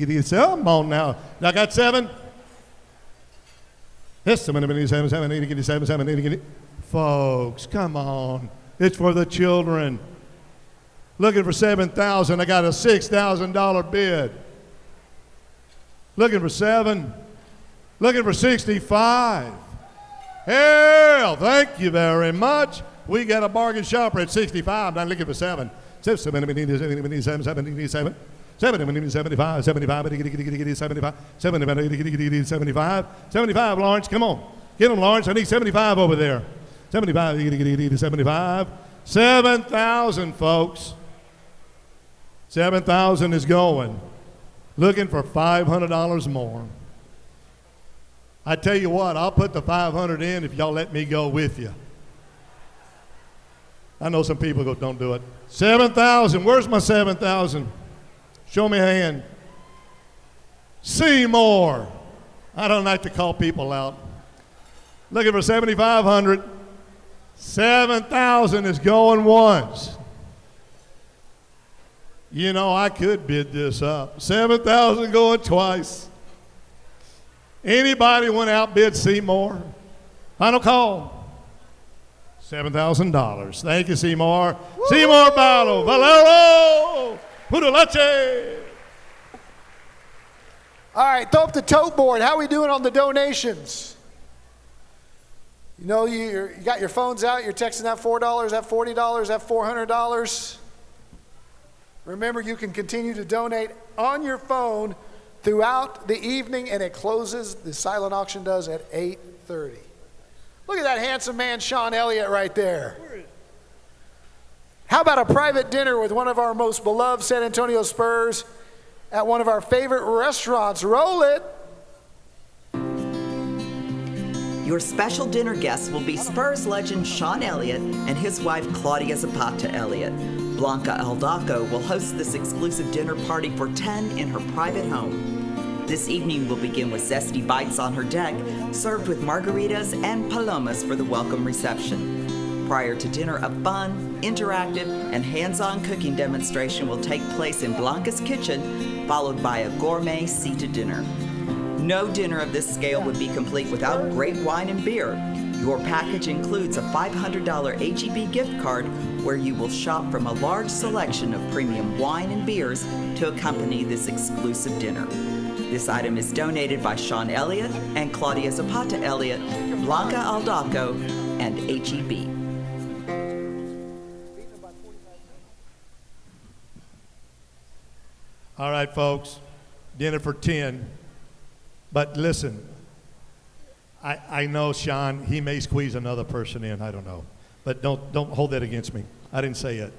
8, come on now. I got 7. Yes, 7, 7, 7, 8, 7, 7, 8, folks, come on. It's for the children. Looking for 7,000. I got a $6,000 bid. Looking for 7. Looking for 65. Hell, thank you very much. We got a bargain shopper at 65. Now looking for 7. 7, 7, 7, 7, 7, 75, 75, 75, 75, 75, Lawrence, come on. Get them, Lawrence. I need 75 over there. 75, 75. 7,000, folks. 7,000 is going. Looking for $500 more. I tell you what, I'll put the 500 in if y'all let me go with you. I know some people go, don't do it. 7,000. Where's my 7,000? Show me a hand. Seymour. I don't like to call people out. Looking for 7,500. 7,000 is going once. You know, I could bid this up. 7,000 going twice. Anybody want to outbid Seymour? Final call. $7,000. Thank you, Seymour. Woo! Seymour Battle. Valero. Pudulache. All right, throw up the tote board. How are we doing on the donations? You know, you got your phones out. You're texting that $4, that $40, that $400. Remember, you can continue to donate on your phone throughout the evening, and it closes, the silent auction does, at 8:30. Look at that handsome man, Sean Elliott, right there. How about a private dinner with one of our most beloved San Antonio Spurs at one of our favorite restaurants? Roll it. Your special dinner guests will be Spurs legend Sean Elliott and his wife Claudia Zapata Elliott. Blanca Aldaco will host this exclusive dinner party for 10 in her private home. This evening will begin with zesty bites on her deck, served with margaritas and palomas for the welcome reception. Prior to dinner, a fun, interactive, and hands-on cooking demonstration will take place in Blanca's kitchen, followed by a gourmet seated dinner. No dinner of this scale would be complete without great wine and beer. Your package includes a $500 H-E-B gift card where you will shop from a large selection of premium wine and beers to accompany this exclusive dinner. This item is donated by Sean Elliott and Claudia Zapata Elliott, Blanca Aldaco, and H-E-B. All right, folks, dinner for 10. But listen, I know Sean, he may squeeze another person in, I don't know. But don't hold that against me. I didn't say it.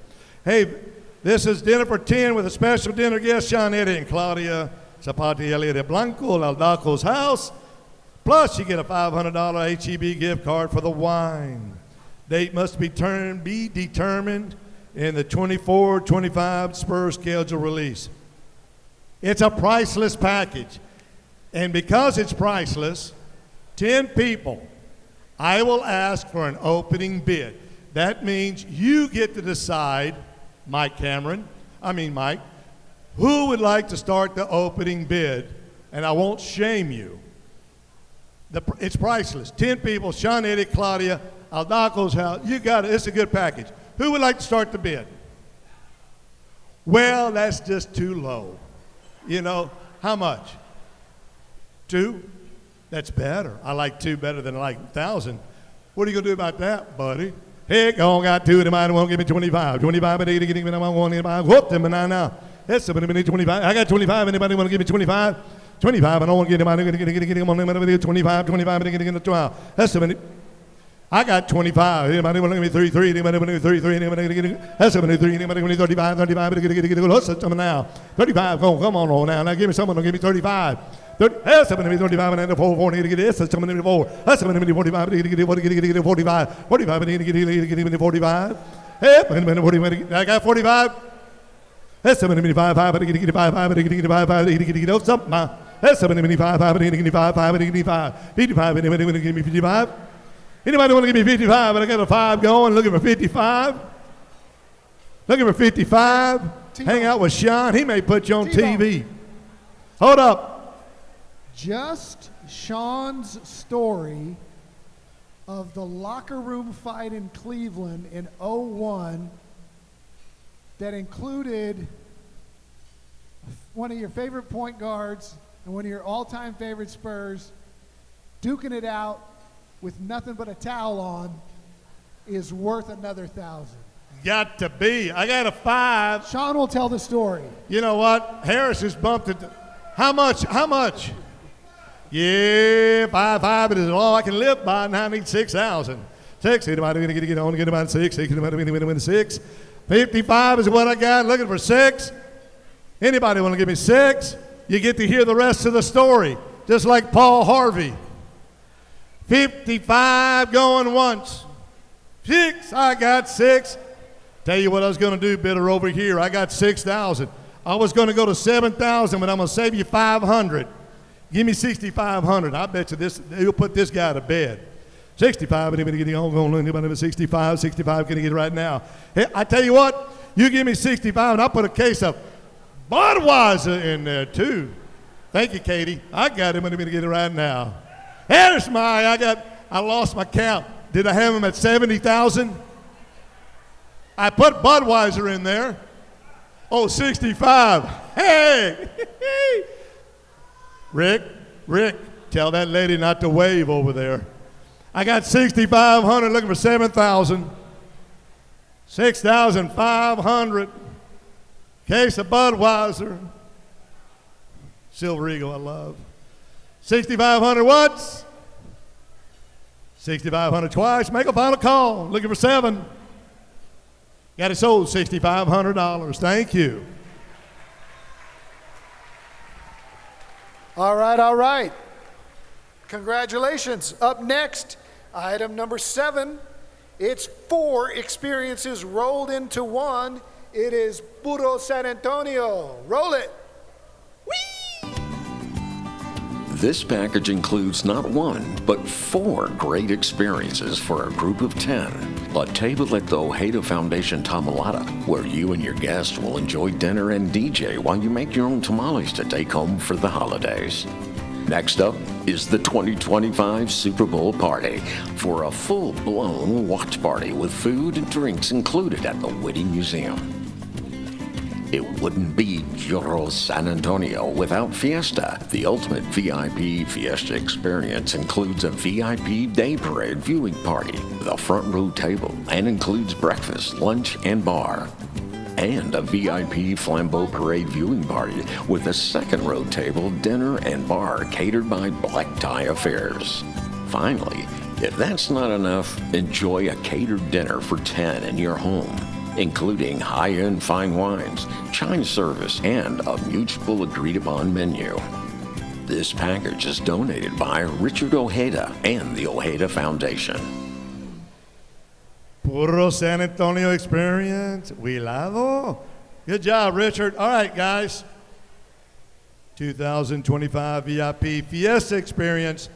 Hey, this is dinner for 10 with a special dinner guest, Sean Eddie and Claudia Zapata Elliott at Blanco Aldaco's house. Plus, you get a $500 H-E-B gift card for the wine. Date must be determined in the 24-25 Spurs schedule release. It's a priceless package. And because it's priceless, 10 people, I will ask for an opening bid. That means you get to decide, Mike, who would like to start the opening bid, and I won't shame you. It's priceless. 10 people, Sean Eddie, Claudia, Aldaco's house. You got it. It's a good package. Who would like to start the bid? Well, that's just too low. You know, how much? 2? That's better. I like 2 better than I like 1,000. What are you going to do about that, buddy? Heck, I only got 2. They won't give me 25. 25, but they give me 1. Whoop them now. That's somebody need 25. I got 25. Anybody want to give me 25? 25. I don't want to get anybody. Get them on 25. 25. But they get the 12. That's somebody. I got 25. Anybody want to give me 33? Anybody want to give me 33? Anybody get that's 73. Anybody want to give me 35? 35. But get what's something now? 35. Come on now. Now give me someone. Give me 35. That's something to be 35 and 4 need to get this. That's something to be 4. That's something to be 45. Get 45. 45 need to get 45. Hey, I got 45. That's something to be 5. I get 5. I get 5. I get something. That's something to be 5. I get 5. I get 5. 55. Anybody want to give me 55? Anybody want to give me 55? But I got a 5 going. Looking for 55. Looking for 55. Hang out with Sean. He may put you on TV. Hold up. Just Sean's story of the locker room fight in Cleveland in 2001 that included one of your favorite point guards and one of your all-time favorite Spurs duking it out with nothing but a towel on is worth another 1,000. Got to be. I got a 5. Sean will tell the story. You know what? Harris has bumped it. How much? Yeah, 5 is all I can live by. Now I need 6,000. 6. Anybody going to get on? Get about 6. Anybody going to win 6? 55 is what I got. Looking for 6. Anybody want to give me 6? You get to hear the rest of the story, just like Paul Harvey. 55 going once. 6. I got 6. Tell you what I was going to do, bidder over here. I got 6,000. I was going to go to 7,000, but I'm going to save you 500. Give me 6,500. I bet you this, you'll put this guy to bed. 65, anybody getting on? Anybody with 65? 65, can you get it right now? Hey, I tell you what, you give me 65, and I'll put a case of Budweiser in there, too. Thank you, Katie. I got him, and I'm going to get it right now. Here's I lost my count. Did I have him at 70,000? I put Budweiser in there. Oh, 65. Hey! Rick, tell that lady not to wave over there. I got 6,500 looking for 7,000. 6,500. Case of Budweiser. Silver Eagle, I love. 6,500 once. 6,500 twice. Make a final call. Looking for 7. Got it sold, $6,500. Thank you. All right. Congratulations. Up next, item number 7. It's 4 experiences rolled into one. It is Puro San Antonio. Roll it. This package includes not 1, but 4 great experiences for a group of 10. A table at the Ojeda Foundation Tamalata, where you and your guests will enjoy dinner and DJ while you make your own tamales to take home for the holidays. Next up is the 2025 Super Bowl party for a full-blown watch party with food and drinks included at the Whittier Museum. It wouldn't be Puro San Antonio without Fiesta. The ultimate VIP Fiesta experience includes a VIP day parade viewing party with a front row table and includes breakfast, lunch, and bar. And a VIP Flambeau Parade viewing party with a second row table, dinner, and bar catered by Black Tie Affairs. Finally, if that's not enough, enjoy a catered dinner for 10 in your home, including high-end fine wines, chime service, and a mutual agreed-upon menu. This package is donated by Richard Ojeda and the Ojeda Foundation. Puro San Antonio experience. Huilado. Good job, Richard. All right, guys. 2025 VIP Fiesta experience.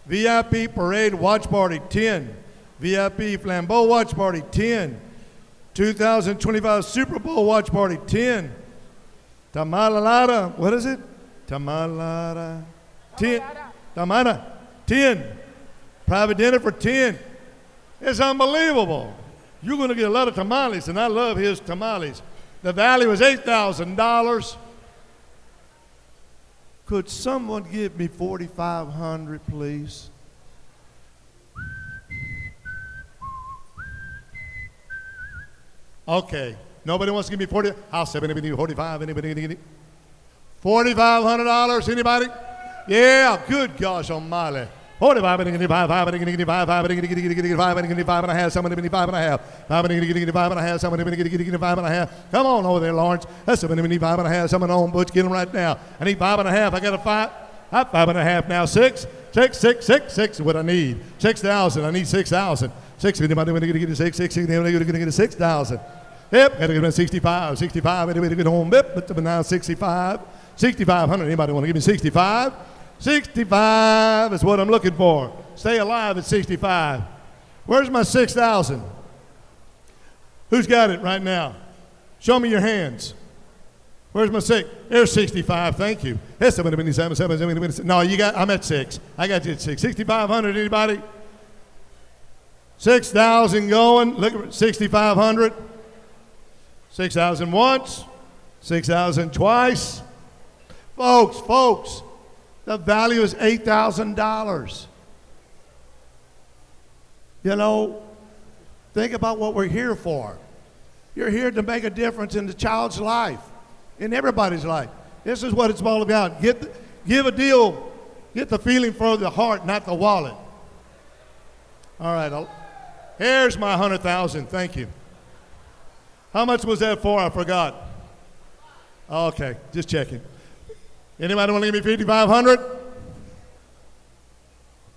VIP Parade Watch Party 10. VIP Flambeau Watch Party 10. 2025 Super Bowl Watch Party 10. Tamalada, what is it? Tamalada 10. Tamada 10. Private dinner for 10. It's unbelievable. You're going to get a lot of tamales, and I love his tamales. The value is $8,000. Could someone give me $4,500, please? Okay. Nobody wants to give me 40. I'll say anybody 45. Anybody get it? $4,500. Anybody? Yeah. Good gosh almighty. 45. And a half. Somebody give me 5 and a half. 5 and a half. Somebody give me 5 and a half. Come on over there, Lawrence. That's somebody give me 5 and a half. Someone on Butch. Get them right now. I need 5 and a half. I got a 5. I have 5 and a half now. 6 is what I need. 6,000. I need 6,000. 6. Anybody going to get 6? 6. Anybody going to get 6,000? Yep. Got to get 65. 65. Anybody get home? Yep. But now 65. 6,500. Anybody want to give me 65? 65 is what I'm looking for. Stay alive at 65. Where's my 6,000? Who's got it right now? Show me your hands. Where's my 6? There's 65. Thank you. That's 7. No, you got. I'm at 6. I got you at 6. 6,500. Anybody? 6,000 going. Look at 6,500. 6,000 once. 6,000 twice. Folks. The value is $8,000. You know, think about what we're here for. You're here to make a difference in the child's life, in everybody's life. This is what it's all about. Give a deal, get the feeling for the heart, not the wallet. All right, here's my 100,000. Thank you. How much was that for? I forgot. Okay, just checking. Anybody want to give me 5,500?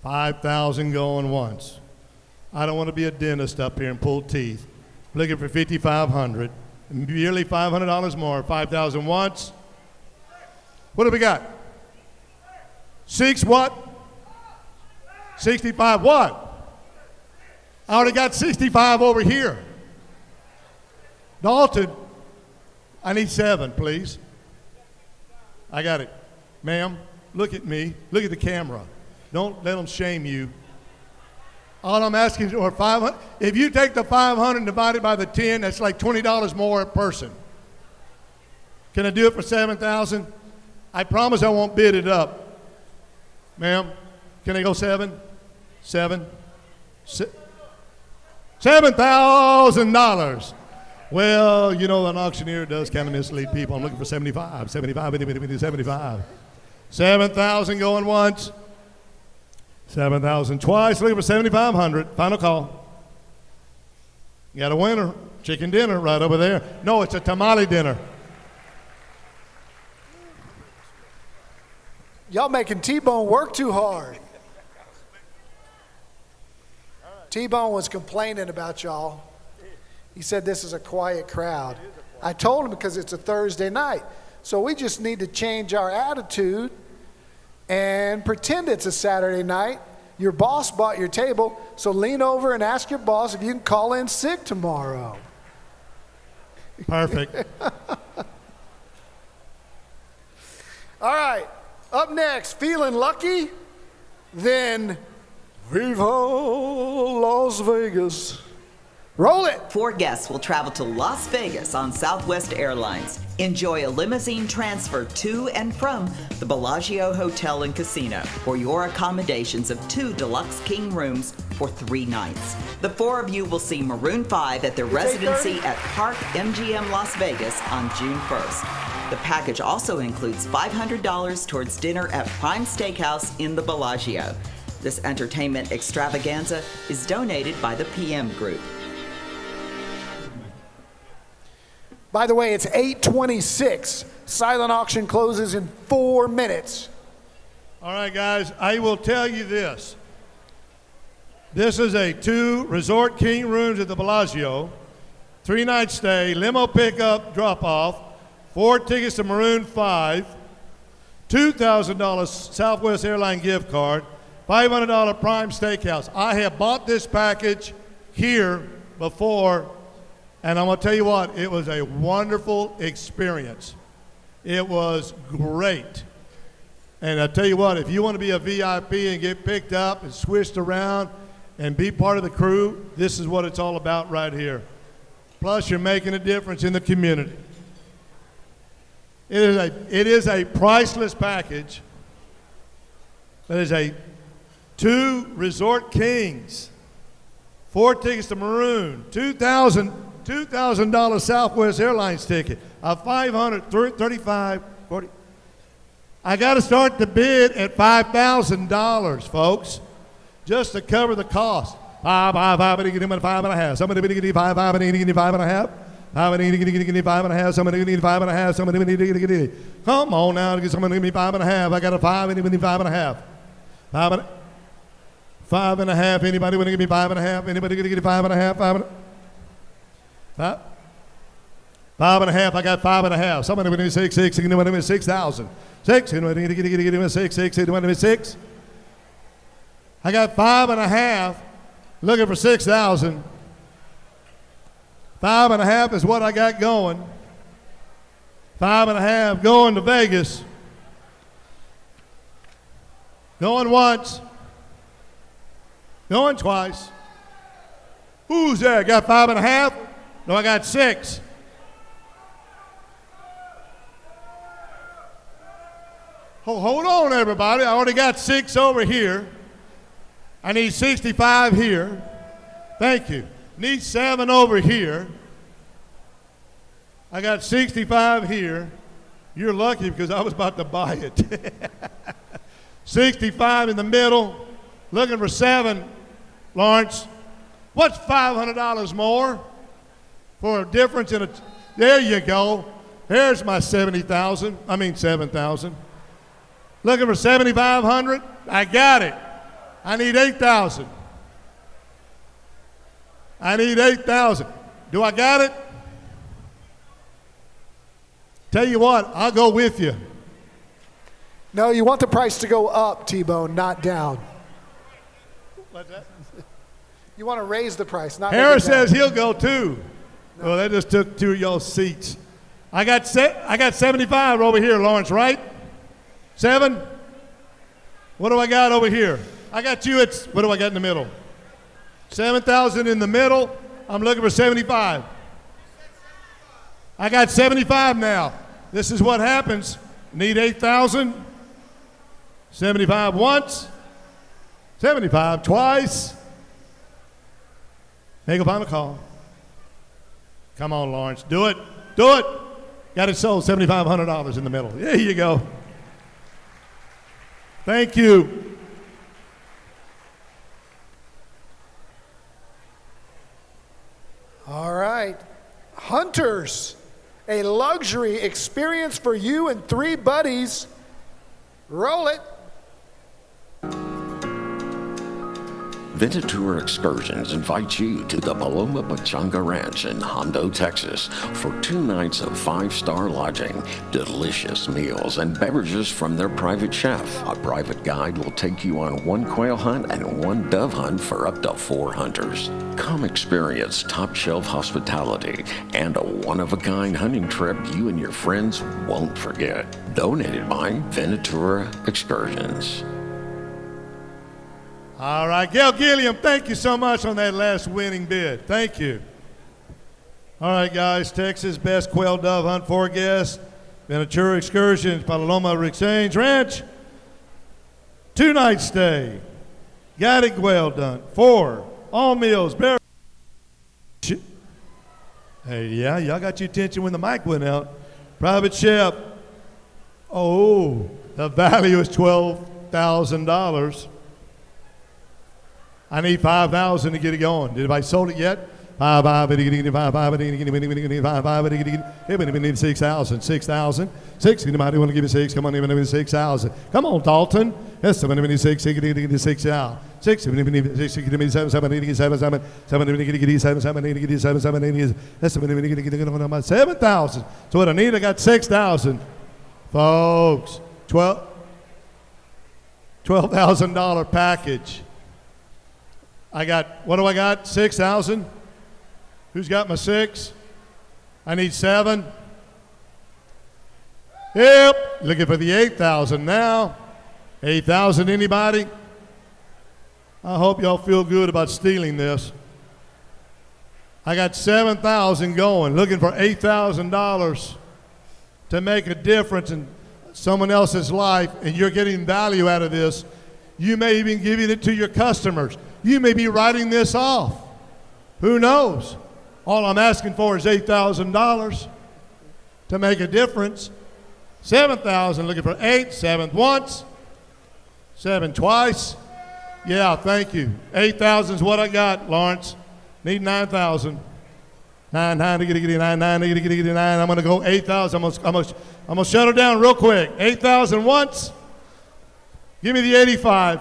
5,000 going once. I don't want to be a dentist up here and pull teeth. Looking for 5,500. Nearly $500 more. 5,000 once. What do we got? 6 what? 65 what? I already got 65 over here. Dalton, I need 7, please. I got it. Ma'am, look at me. Look at the camera. Don't let them shame you. All I'm asking is for 500. If you take the 500 and divide it by the 10, that's like $20 more a person. Can I do it for 7,000? I promise I won't bid it up. Ma'am, can I go 7? 7? $7,000. Well, you know, an auctioneer does kind of mislead people. I'm looking for 75. 75, 75. 7,000 going once. 7,000 twice. Looking for 7,500. Final call. You got a winner. Chicken dinner right over there. No, it's a tamale dinner. Y'all making T-Bone work too hard. T-Bone was complaining about y'all. He said this is a quiet crowd. I told him because it's a Thursday night. So we just need to change our attitude and pretend it's a Saturday night. Your boss bought your table, so lean over and ask your boss if you can call in sick tomorrow. Perfect. All right, up next, feeling lucky? Then Viva Las Vegas. Roll it. 4 guests will travel to Las Vegas on Southwest Airlines. Enjoy a limousine transfer to and from the Bellagio Hotel and Casino for your accommodations of 2 deluxe king rooms for 3 nights. The 4 of you will see Maroon 5 at their residency at Park MGM Las Vegas on June 1st. The package also includes $500 towards dinner at Prime Steakhouse in the Bellagio. This entertainment extravaganza is donated by the PM Group. By the way, it's 8:26. Silent auction closes in 4 minutes. All right, guys, I will tell you this. This is a 2 resort king rooms at the Bellagio, 3-night stay, limo pickup, drop-off, 4 tickets to Maroon 5, $2,000 Southwest Airline gift card, $500 Prime Steakhouse. I have bought this package here before, and I'm going to tell you what, it was a wonderful experience. It was great. And I tell you what, if you want to be a VIP and get picked up and swished around and be part of the crew, this is what it's all about right here. Plus, you're making a difference in the community. It is a priceless package. It is a 2 resort kings, 4 tickets to Maroon, $2,000 Southwest Airlines ticket, a $500, $35, $40. I got to start the bid at $5,000, folks, just to cover the cost. 5.5. Somebody need to get 5.5. Need to get 5.5. 5.5. Somebody need 5.5. Somebody need to get. Come on now, somebody give me 5.5. I got a 5. Anybody need 5.5? 5.5. Anybody want to give me 5.5? Anybody going to get 5.5? 5.5. 5.5. I got 5.5. Somebody want to give me 6. Anybody want to give me 6,000? 6. Anybody need to get 6? Anybody want to give me 6? I got 5.5. Looking for 6,000. 5.5 is what I got going. 5.5 going to Vegas. Going once. Going twice. Who's there? Got 5.5? No, I got 6. Hold on, everybody. I already got 6 over here. I need 65 here. Thank you. Need 7 over here. I got 65 here. You're lucky because I was about to buy it. 65 in the middle. Looking for 7, Lawrence. What's $500 more for a difference in a... There you go. There's my 7,000. Looking for 7,500. I got it. I need 8,000. I need 8,000. Do I got it? Tell you what, I'll go with you. No, you want the price to go up, T-Bone, not down. What's that? You want to raise the price, not Harris make it down. says he'll go too. No. Well, they just took 2 of y'all seats. I got 75 over here, Lawrence, right? 7? What do I got over here? I got you at, what do I got in the middle? 7,000 in the middle. I'm looking for 75. I got 75 now. This is what happens. Need 8,000. 75 once. 75 twice. Make a final call. Come on, Lawrence. Do it. Do it. Got it sold. $7,500 in the middle. There you go. Thank you. All right. Hunters, a luxury experience for you and 3 buddies. Roll it. Ventura Excursions invites you to the Paloma Pachanga Ranch in Hondo, Texas for 2 nights of 5-star lodging, delicious meals, and beverages from their private chef. A private guide will take you on 1 quail hunt and 1 dove hunt for up to 4 hunters. Come experience top-shelf hospitality and a one-of-a-kind hunting trip you and your friends won't forget. Donated by Ventura Excursions. All right, Gail Gilliam, thank you so much on that last winning bid. Thank you. All right, guys, Texas Best Quail Dove Hunt forecast. Ventura Excursions, Paloma Exchange Ranch. 2-night stay. Guided quail hunt. 4, all meals. Hey, yeah, y'all got your attention when the mic went out. Private chef. Oh, the value is $12,000. I need 5,000 to get it going. Did anybody sold it yet? 6,000. 6,000. Anybody want to give me 6? Come on, even 6,000. Come on, Dalton. Yes, 6. 6. 7,000. So what I need, I got 6,000. Folks, $12,000 package. I got, what do I got? 6,000? Who's got my 6? I need 7. Yep, looking for the 8,000 now. 8,000, anybody? I hope y'all feel good about stealing this. I got 7,000 going, looking for $8,000 to make a difference in someone else's life, and you're getting value out of this. You may even be giving it to your customers. You may be writing this off. Who knows? All I'm asking for is $8,000 to make a difference. 7,000, looking for 8, 7th once, 7 twice. Yeah, thank you. 8,000 is what I got, Lawrence. Need 9,000. 9, 9, 9, 9. I'm going to go 8,000. I'm going to shut her down real quick. 8,000 once. Give me the 85.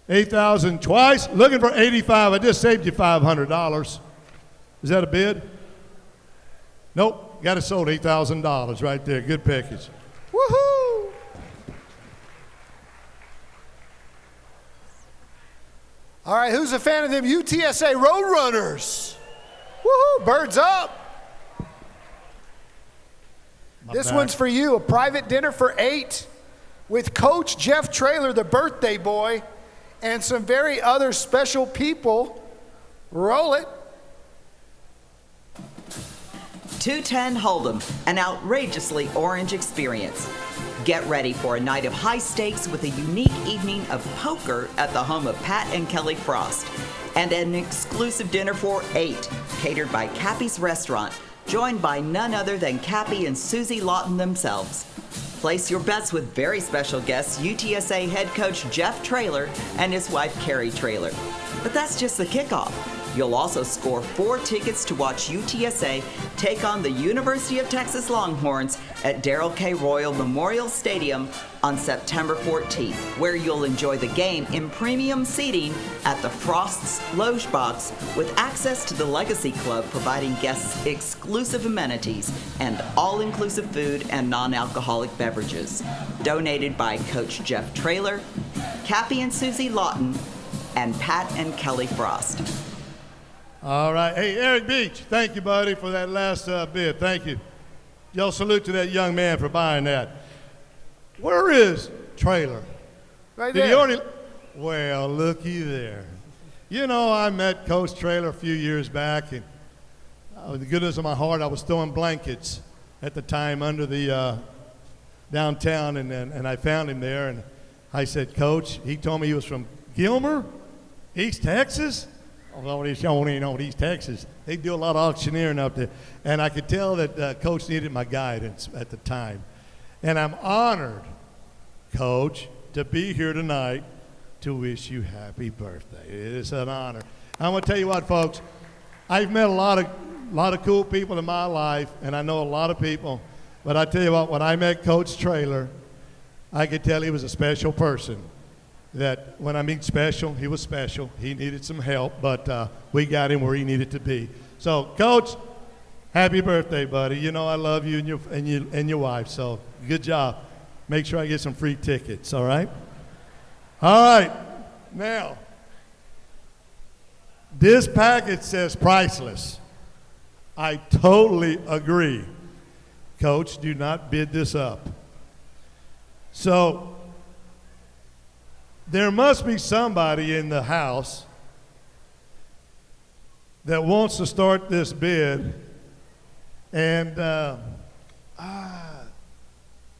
8,000 twice. Looking for 85. I just saved you $500. Is that a bid? Nope. Got it sold. $8,000 right there. Good package. Woohoo! All right, who's a fan of them UTSA Roadrunners? Woohoo! Birds up. This one's for you. A private dinner for 8 with Coach Jeff Traylor, the birthday boy, and some very other special people. Roll it. 210 Hold'em, an outrageously orange experience. Get ready for a night of high stakes with a unique evening of poker at the home of Pat and Kelly Frost, and an exclusive dinner for 8, catered by Cappy's Restaurant, joined by none other than Cappy and Susie Lawton themselves. Place your bets with very special guests UTSA head coach Jeff Traylor and his wife Carrie Traylor. But that's just the kickoff. You'll also score 4 tickets to watch UTSA take on the University of Texas Longhorns at Darrell K. Royal Memorial Stadium on September 14th, where you'll enjoy the game in premium seating at the Frost's Loge Box with access to the Legacy Club, providing guests exclusive amenities and all-inclusive food and non-alcoholic beverages. Donated by Coach Jeff Traylor, Cappy and Susie Lawton, and Pat and Kelly Frost. All right. Hey, Eric Beach, thank you, buddy, for that last bid. Thank you. Y'all salute to that young man for buying that. Where is Traylor? Right Did there. he already? Well, looky there. You know, I met Coach Traylor a few years back, and with the goodness of my heart, I was throwing blankets at the time under the downtown, and I found him there, and I said, Coach, he told me he was from Gilmer, East Texas. Although he's only in East Texas, they do a lot of auctioneering up there. And I could tell that Coach needed my guidance at the time. And I'm honored, Coach, to be here tonight to wish you happy birthday. It is an honor. I'm going to tell you what, folks, I've met a lot of cool people in my life, and I know a lot of people. But I tell you what, when I met Coach Traylor, I could tell he was a special person. That when I mean special, he was special. He needed some help, but we got him where he needed to be. So, Coach, happy birthday, buddy. You know I love you and your wife, so good job. Make sure I get some free tickets, all right? All right, now, this package says priceless. I totally agree. Coach, do not bid this up. So, there must be somebody in the house that wants to start this bid, and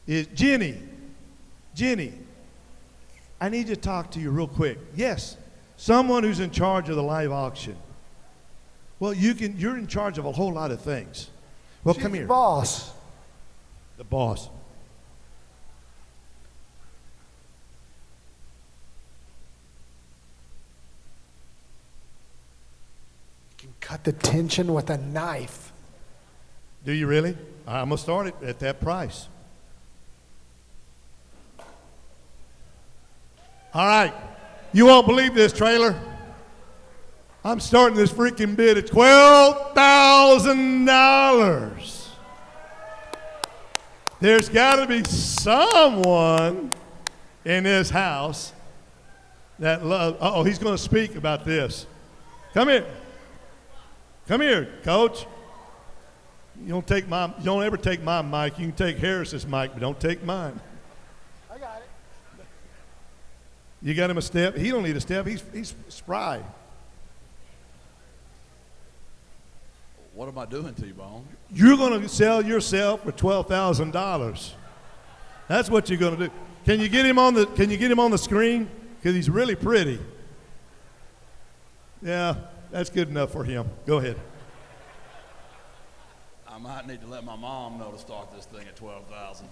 is Jenny. Jenny, I need to talk to you real quick. Yes, someone who's in charge of the live auction. Well, you're in charge of a whole lot of things. Well, She's come here. The boss. The boss. Cut the tension with a knife. Do you really? I'm going to start it at that price. All right. You won't believe this, Traylor. I'm starting this freaking bid at $12,000. There's got to be someone in this house that loves. Uh-oh, he's going to speak about this. Come here. Come here, Coach. You don't ever take my mic. You can take Harris's mic, but don't take mine. I got it. You got him a step? He don't need a step. He's spry. What am I doing, T-Bone? You're going to sell yourself for $12,000. That's what you're going to do. Can you get him on the screen? Because he's really pretty. Yeah. That's good enough for him. Go ahead. I might need to let my mom know to start this thing at $12,000.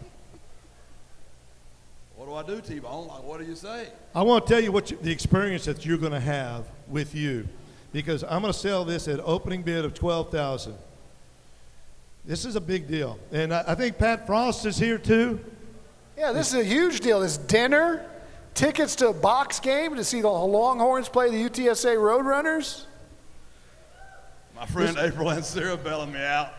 What do I do, T-Bone? Like, what do you say? I want to tell you the experience that you're going to have with you, because I'm going to sell this at opening bid of $12,000. This is a big deal, and I think Pat Frost is here too. Yeah, this is a huge deal. This dinner, tickets to a box game to see the Longhorns play the UTSA Roadrunners. My friend April and Sarah bailing me out.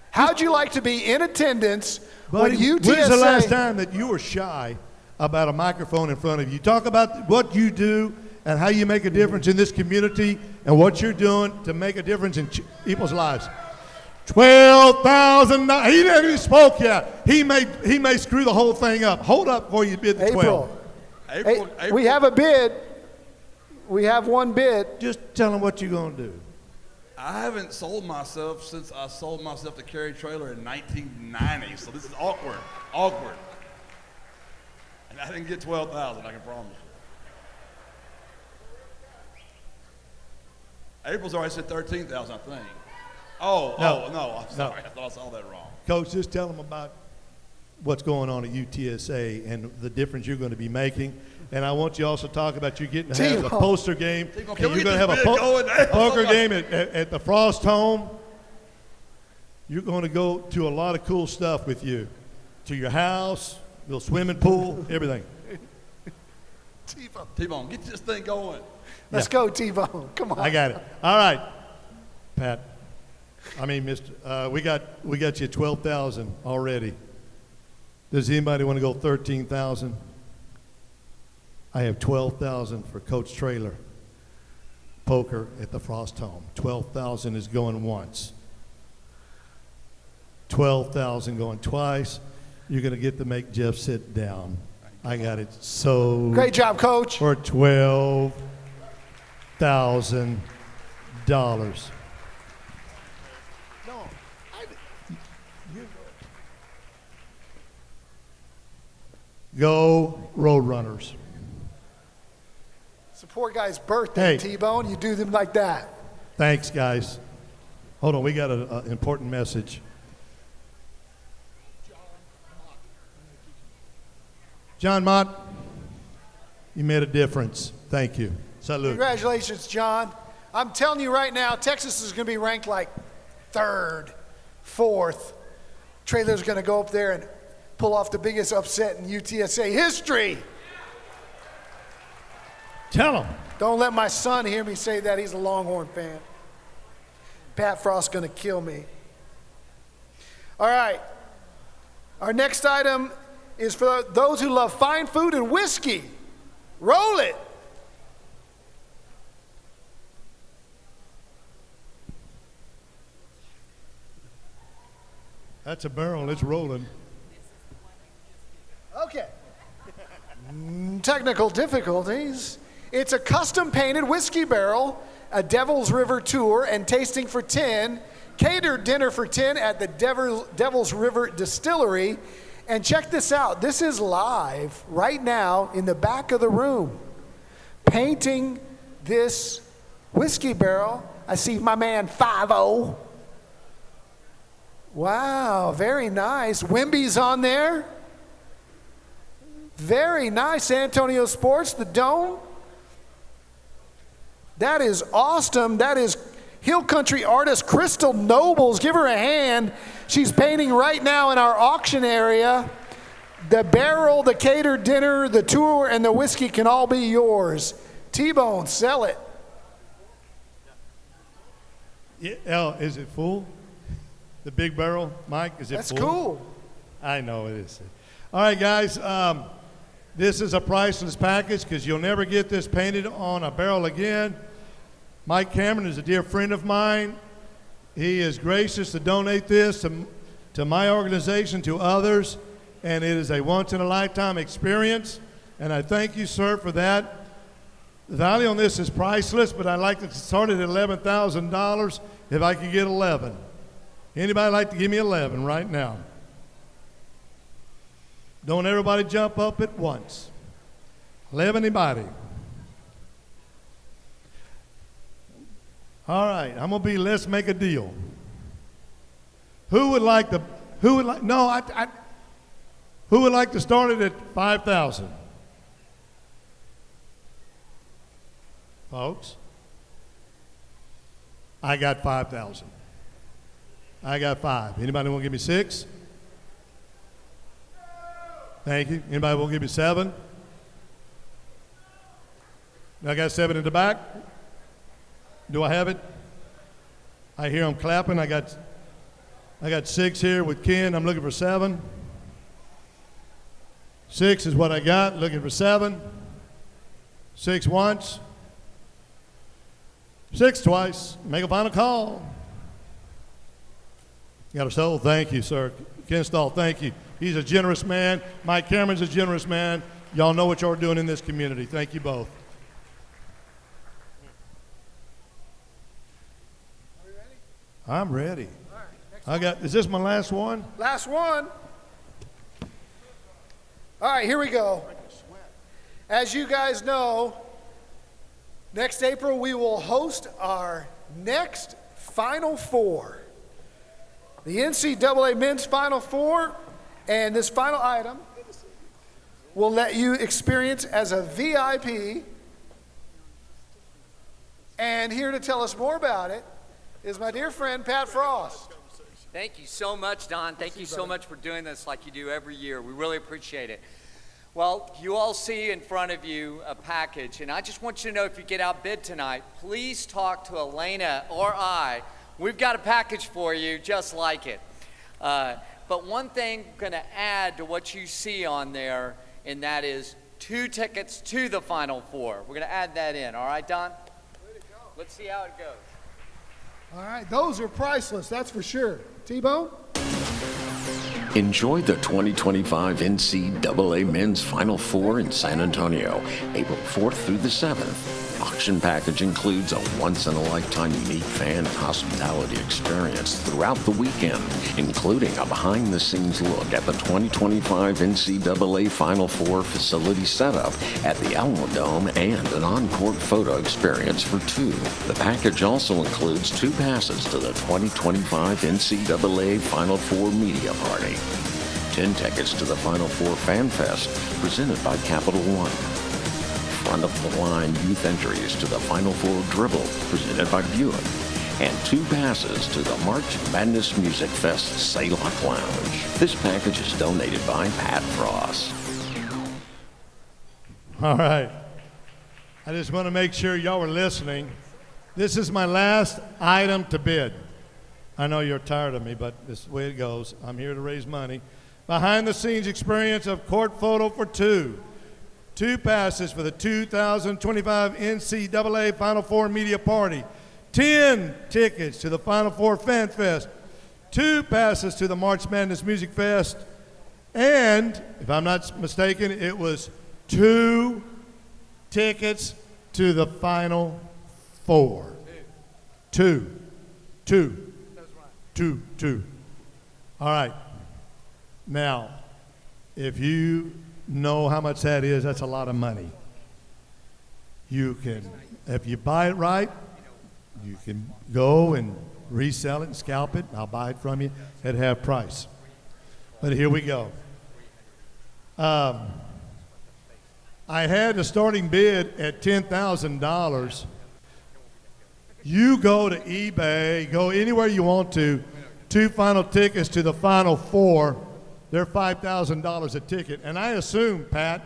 How'd you like to be in attendance Buddy, when UTSA... when's the last time that you were shy about a microphone in front of you? Talk about what you do and how you make a difference in this community and what you're doing to make a difference in people's lives. $12,000. He didn't even spoke yet. He may screw the whole thing up. Hold up before you bid the 12. April. We have a bid. We have one bid. Just tell him what you're going to do. I haven't sold myself since I sold myself to Kerry Traylor in 1990, so this is awkward. And I didn't get $12,000, I can promise you. April's already said $13,000, I think. No, I'm sorry. I thought I saw that wrong. Coach, just tell them about what's going on at UTSA and the difference you're going to be making. And I want you also to talk about you getting to have a poster game. And you're going to have a poker game at the Frost home. You're going to go to a lot of cool stuff with you. To your house, little swimming pool, everything. T-Bone, get this thing going. Let's go, T-Bone. Come on. I got it. All right, Pat. I mean, Mr. We got you 12,000 already. Does anybody want to go 13,000? I have 12,000 for Coach Traylor. Poker at the Frost home. 12,000 is going once. 12,000 going twice. You're going to get to make Jeff sit down. I got it so. Great job, Coach. For $12,000. Go Roadrunners. It's the poor guy's birthday, Hey. T-Bone. You do them like that. Thanks, guys. Hold on, we got an important message. John Mott, you made a difference. Thank you. Salute. Congratulations, John. I'm telling you right now, Texas is going to be ranked like 3rd, 4th. Traylor's going to go up there and pull off the biggest upset in UTSA history. Tell him. Don't let my son hear me say that. He's a Longhorn fan. Pat Frost's going to kill me. All right. Our next item is for those who love fine food and whiskey. Roll it. That's a barrel. It's rolling. Okay. Technical difficulties. It's a custom painted whiskey barrel, a Devil's River tour and tasting for 10, catered dinner for 10 at the Devil's River Distillery. And check this out. This is live right now in the back of the room. Painting this whiskey barrel. I see my man 5-0. Wow, very nice. Wimby's on there. Very nice. San Antonio Sports, the Dome. That is awesome. That is Hill Country artist Crystal Nobles. Give her a hand. She's painting right now in our auction area. The barrel, the catered dinner, the tour, and the whiskey can all be yours. T-Bone, sell it. Yeah, is it full? The big barrel, Mike, is it That's full? cool. I know it is. All right, guys. This is a priceless package because you'll never get this painted on a barrel again. Mike Cameron is a dear friend of mine. He is gracious to donate this to my organization, to others, and it is a once-in-a-lifetime experience, and I thank you, sir, for that. The value on this is priceless, but I'd like to start it at $11,000 if I could get 11. Anybody like to give me 11 right now? Don't everybody jump up at once. 11 anybody? All right, I'm gonna be, let's make a deal. Who would like to start it at 5,000? Folks, I got 5,000. I got 5. Anybody want to give me 6? Thank you. Anybody want to give me 7? I got 7 in the back. Do I have it? I hear them clapping. I got 6 here with Ken. I'm looking for 7. 6 is what I got. Looking for 7. 6 once. 6 twice. Make a final call. Got a soul? Thank you, sir. Ken Stahl, thank you. He's a generous man. Mike Cameron's a generous man. Y'all know what y'all are doing in this community. Thank you both. Are you ready? I'm ready. All right, Is this my last one? last one. All right, here we go. As you guys know, next April we will host our next Final Four. The NCAA Men's Final Four, and this final item will let you experience as a VIP. And here to tell us more about it is my dear friend Pat Frost. Thank you so much, Don. Thank you so much for doing this like you do every year. We really appreciate it. Well, you all see in front of you a package, and I just want you to know if you get outbid tonight, please talk to Elena or I. We've got a package for you just like it. But one thing I'm going to add to what you see on there, and that is 2 tickets to the Final Four. We're going to add that in. All right, Don? Let's see how it goes. All right, those are priceless, that's for sure. T-Bone? Enjoy the 2025 NCAA Men's Final Four in San Antonio, April 4th through the 7th. Auction package includes a once-in-a-lifetime unique fan and hospitality experience throughout the weekend, including a behind-the-scenes look at the 2025 NCAA Final Four facility setup at the Alamo Dome and an on-court photo experience for 2. The package also includes 2 passes to the 2025 NCAA Final Four media party, 10 tickets to the Final Four Fan Fest presented by Capital One, front-of-the-line youth entries to the Final Four Dribble presented by Buick, and 2 passes to the March Madness Music Fest Saylock Lounge. This package is donated by Pat Frost. All right. I just want to make sure y'all are listening. This is my last item to bid. I know you're tired of me, but this is the way it goes. I'm here to raise money. Behind-the-scenes experience of court photo for 2. 2 passes for the 2025 NCAA Final Four Media Party. 10 tickets to the Final Four Fan Fest. 2 passes to the March Madness Music Fest. And, if I'm not mistaken, it was 2 tickets to the Final Four. 2. All right. Now, if you know how much that is, that's a lot of money. You can, if you buy it right, you can go and resell it and scalp it. I'll buy it from you at half price. But here we go. I had a starting bid at $10,000. You go to eBay, go anywhere you want to, 2 final tickets to the Final Four. They're $5,000 a ticket. And I assume, Pat,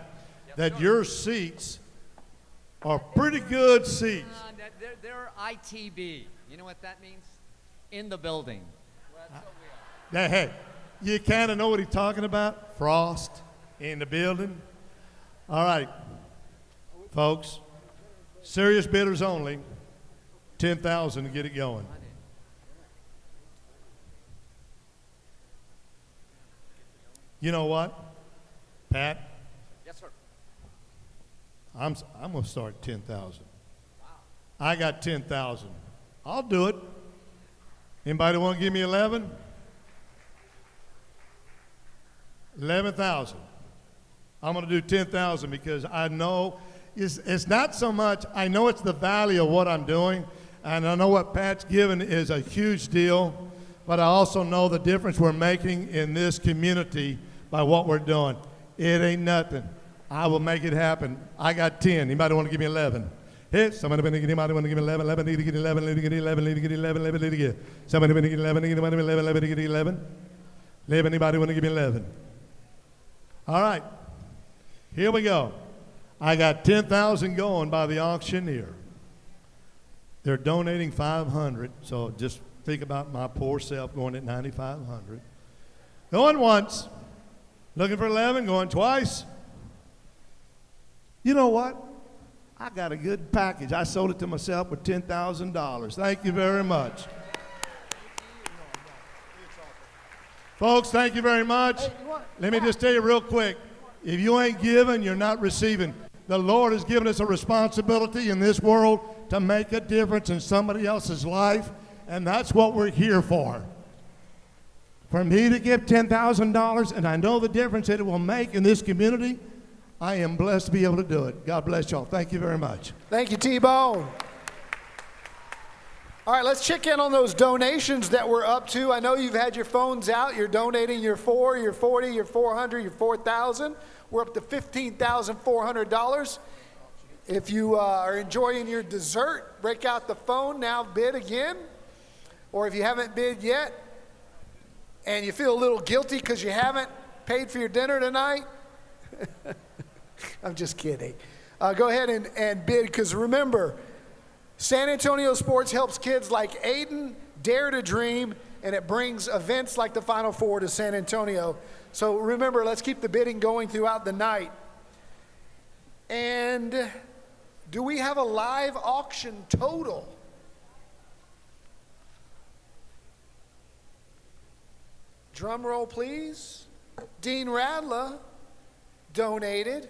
that your seats are pretty good seats. They're ITB. You know what that means? In the building. Well, that's what we Now, are. hey, you kind of know what he's talking about? Frost in the building. All right, folks, serious bidders only, $10,000 to get it going. You know what, Pat? Yes, sir. I'm going to start at $10,000. Wow. I got $10,000. I'll do it. Anybody want to give me 11? 11,000. I'm going to do 10,000 because I know it's not so much. I know it's the value of what I'm doing, and I know what Pat's given is a huge deal. But I also know the difference we're making in this community by what we're doing. It ain't nothing. I will make it happen. I got 10. Anybody want to give me 11? Hey, somebody want to give me 11? 11, need to get 11, need to get 11, need to get 11, 11, need to get. Somebody want to get 11, need to get 11, 11, need to get 11. 11, anybody want to give me 11? All right. Here we go. I got 10,000 going by the auctioneer. They're donating 500, so just think about my poor self going at 9,500. Going once, looking for 11, going twice. You know what? I got a good package. I sold it to myself for $10,000. Thank you very much. Folks, thank you very much. Let me just tell you real quick. If you ain't giving, you're not receiving. The Lord has given us a responsibility in this world to make a difference in somebody else's life, and that's what we're here for. For me to give $10,000, and I know the difference that it will make in this community, I am blessed to be able to do it. God bless y'all. Thank you very much. Thank you, T-Bone. All right, let's check in on those donations that we're up to. I know you've had your phones out. You're donating your 4, your 40, your 400, your 4,000. We're up to $15,400. If you are enjoying your dessert, break out the phone now, bid again. Or if you haven't bid yet, and you feel a little guilty because you haven't paid for your dinner tonight, I'm just kidding. Go ahead and bid, because remember, San Antonio Sports helps kids like Aiden dare to dream, and it brings events like the Final Four to San Antonio. So remember, let's keep the bidding going throughout the night. And do we have a live auction total? Drum roll, please. Dean Radla donated.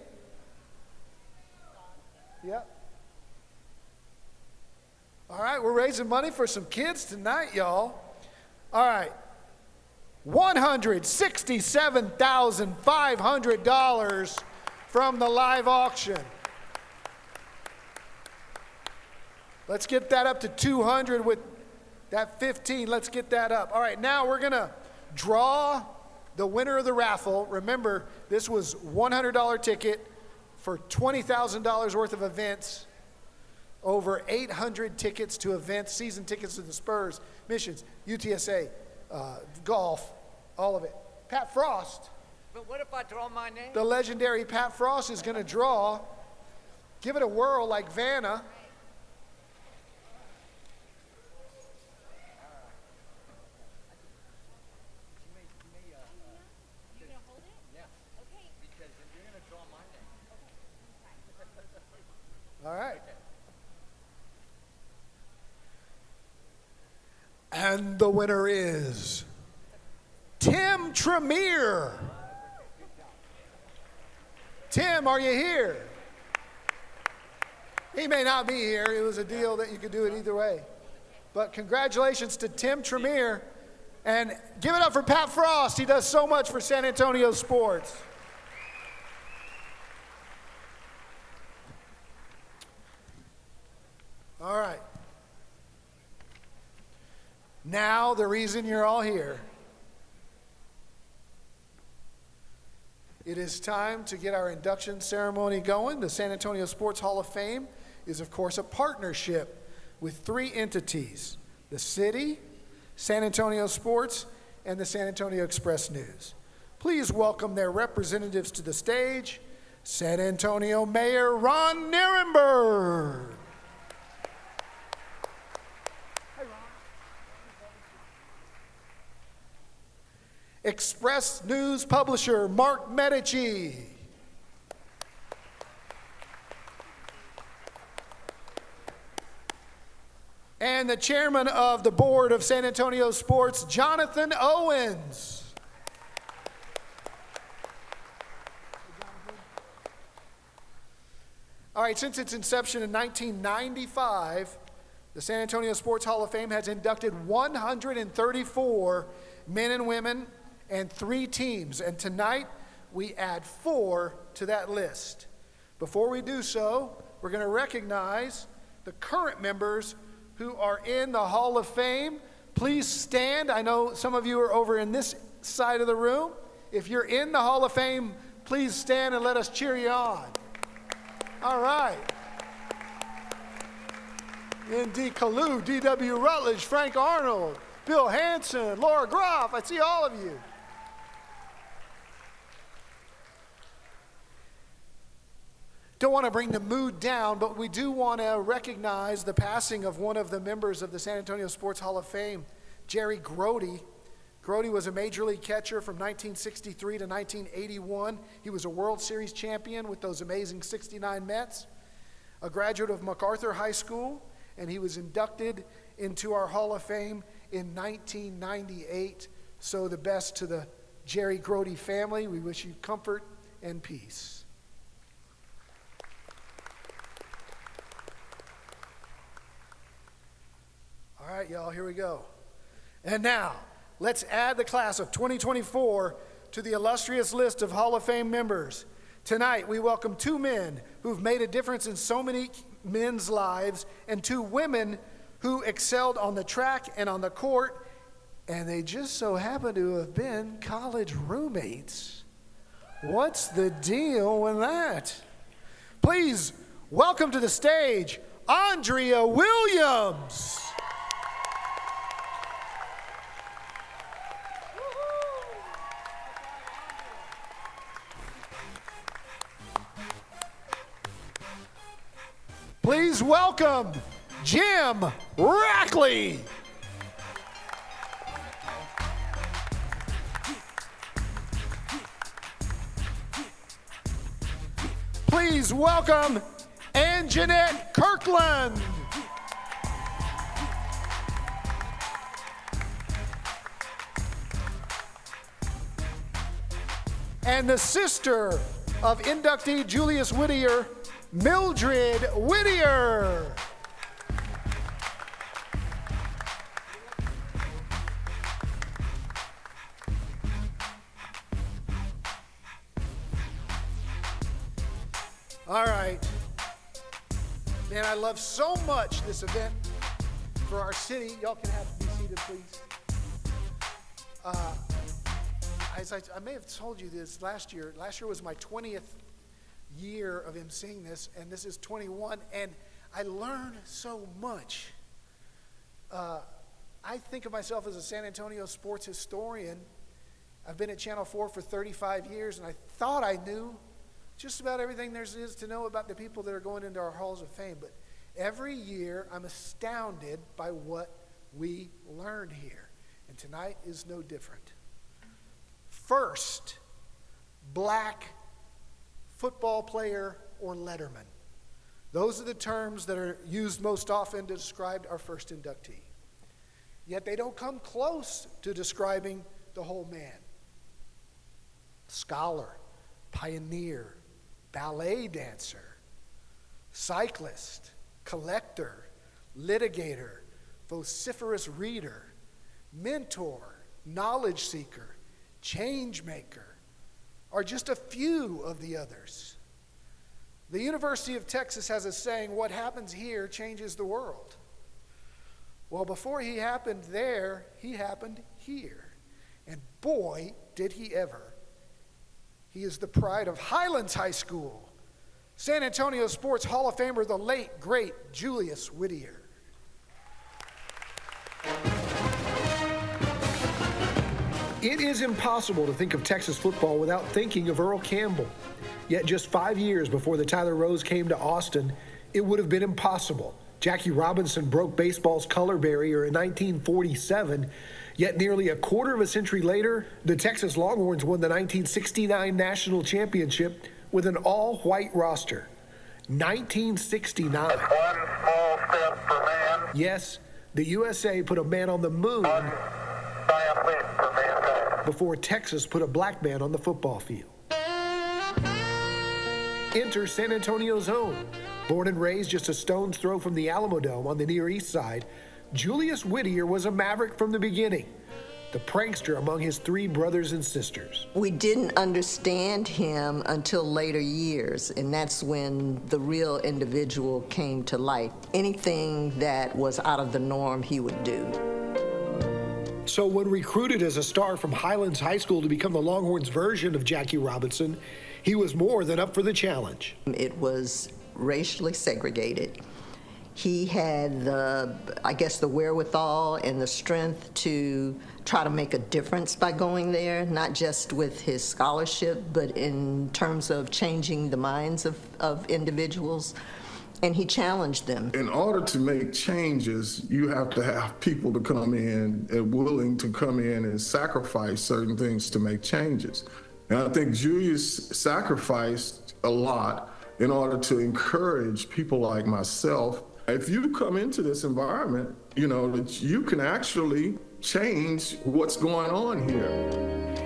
Yep. All right, we're raising money for some kids tonight, y'all. All right. $167,500 from the live auction. Let's get that up to 200 with that 15. Let's get that up. All right, now we're going to draw the winner of the raffle. Remember, this was $100 ticket for $20,000 worth of events. Over 800 tickets to events, season tickets to the Spurs, missions, UTSA, golf, all of it. Pat Frost. But what if I draw my name? The legendary Pat Frost is going to draw. Give it a whirl like Vanna. All right. And the winner is Tim Tremere. Tim, are you here? He may not be here. It was a deal that you could do it either way. But congratulations to Tim Tremere. And give it up for Pat Frost. He does so much for San Antonio sports. All right. Now, the reason you're all here. It is time to get our induction ceremony going. The San Antonio Sports Hall of Fame is, of course, a partnership with 3 entities: the city, San Antonio Sports, and the San Antonio Express-News. Please welcome their representatives to the stage, San Antonio Mayor Ron Nirenberg. Express-News publisher Mark Medici. And the chairman of the board of San Antonio Sports, Jonathan Owens. All right, since its inception in 1995, the San Antonio Sports Hall of Fame has inducted 134 men and women and 3 teams. And tonight, we add 4 to that list. Before we do so, we're going to recognize the current members who are in the Hall of Fame. Please stand. I know some of you are over in this side of the room. If you're in the Hall of Fame, please stand and let us cheer you on. All right. N.D. Kalu, D.W. Rutledge, Frank Arnold, Bill Hansen, Laura Groff. I see all of you. Don't want to bring the mood down, but we do want to recognize the passing of one of the members of the San Antonio Sports Hall of Fame, Jerry Grody. Grody was a major league catcher from 1963 to 1981. He was a World Series champion with those amazing 69 Mets, a graduate of MacArthur High School, and he was inducted into our Hall of Fame in 1998. So the best to the Jerry Grody family. We wish you comfort and peace. All right, y'all, here we go. And now, let's add the class of 2024 to the illustrious list of Hall of Fame members. Tonight, we welcome 2 men who've made a difference in so many men's lives, and 2 women who excelled on the track and on the court, and they just so happen to have been college roommates. What's the deal with that? Please welcome to the stage, Andrea Williams. Please welcome Jim Rackley. Please welcome Anjanette Kirkland. And the sister of inductee Julius Whittier, Mildred Whittier. All right. Man, I love so much this event for our city. Y'all can have be seated, please. As I may have told you this last year. Last year was my 20th year of emceeing this, and this is 21, and I learned so much. I think of myself as a San Antonio sports historian. I've been at Channel 4 for 35 years, and I thought I knew just about everything there is to know about the people that are going into our halls of fame. But every year, I'm astounded by what we learn here. And tonight is no different. First, black football player or letterman. Those are the terms that are used most often to describe our first inductee. Yet they don't come close to describing the whole man. Scholar, pioneer, ballet dancer, cyclist, collector, litigator, vociferous reader, mentor, knowledge seeker, change maker are just a few of the others. The University of Texas has a saying, what happens here changes the world. Well, before he happened there, he happened here. And boy, did he ever. He is the pride of Highlands High School, San Antonio Sports Hall of Famer, the late, great Julius Whittier. It is impossible to think of Texas football without thinking of Earl Campbell. Yet just 5 years before the Tyler Rose came to Austin, it would have been impossible. Jackie Robinson broke baseball's color barrier in 1947, yet nearly a quarter of a century later, the Texas Longhorns won the 1969 national championship with an all-white roster. 1969. One small step for man. Yes, the USA put a man on the moon before Texas put a black man on the football field. Enter San Antonio's own. Born and raised just a stone's throw from the Alamo Dome on the Near East Side, Julius Whittier was a maverick from the beginning, the prankster among his three brothers and sisters. We didn't understand him until later years, and that's when the real individual came to light. Anything that was out of the norm, he would do. So when recruited as a star from Highlands High School to become the Longhorns' version of Jackie Robinson, he was more than up for the challenge. It was racially segregated. He had the wherewithal and the strength to try to make a difference by going there, not just with his scholarship, but in terms of changing the minds of individuals. And he challenged them. In order to make changes, you have to have people to come in and willing to come in and sacrifice certain things to make changes. And I think Julius sacrificed a lot in order to encourage people like myself. If you come into this environment, you know, that you can actually change what's going on here.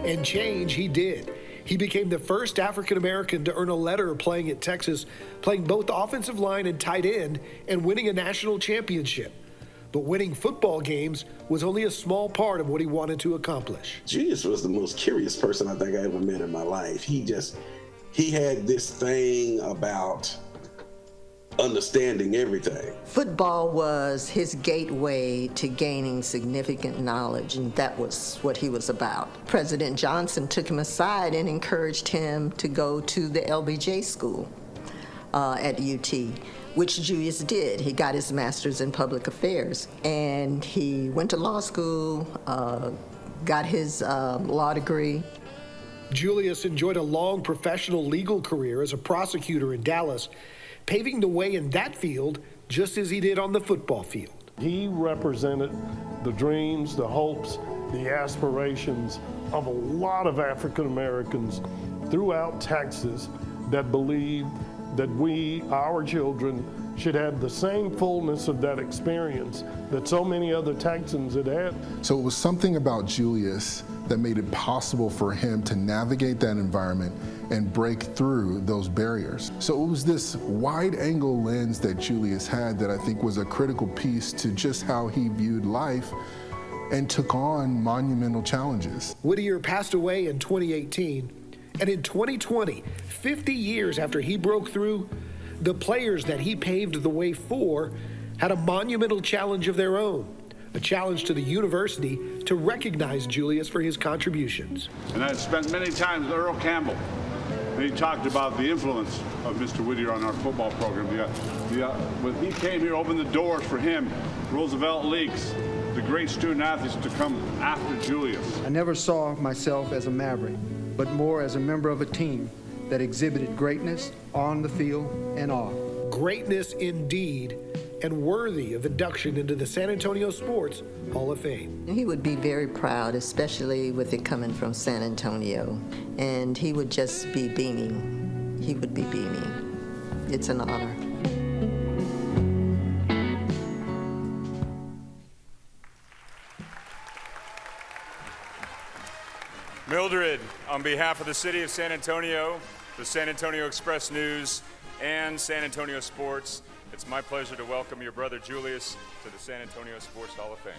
And change he did. He became the first African-American to earn a letter playing at Texas, playing both offensive line and tight end, and winning a national championship. But winning football games was only a small part of what he wanted to accomplish. Julius was the most curious person I think I ever met in my life. He had this thing about understanding everything. Football was his gateway to gaining significant knowledge, and that was what he was about. President Johnson took him aside and encouraged him to go to the LBJ school at UT, which Julius did. He got his master's in public affairs, and he went to law school, got his law degree. Julius enjoyed a long professional legal career as a prosecutor in Dallas, paving the way in that field just as he did on the football field. He represented the dreams, the hopes, the aspirations of a lot of African Americans throughout Texas that believed that we, our children, should have the same fullness of that experience that so many other Texans had had. So it was something about Julius that made it possible for him to navigate that environment and break through those barriers. So it was this wide-angle lens that Julius had that I think was a critical piece to just how he viewed life and took on monumental challenges. Whittier passed away in 2018, and in 2020, 50 years after he broke through, the players that he paved the way for had a monumental challenge of their own, a challenge to the university to recognize Julius for his contributions. And I spent many times with Earl Campbell, and he talked about the influence of Mr. Whittier on our football program. When he came here, opened the doors for him, Roosevelt Leaks, the great student athletes to come after Julius. I never saw myself as a maverick, but more as a member of a team that exhibited greatness on the field and off. Greatness indeed, and worthy of induction into the San Antonio Sports Hall of Fame. He would be very proud, especially with it coming from San Antonio, and he would just be beaming. He would be beaming. It's an honor. Mildred, on behalf of the City of San Antonio, the San Antonio Express News, and San Antonio Sports, it's my pleasure to welcome your brother Julius to the San Antonio Sports Hall of Fame.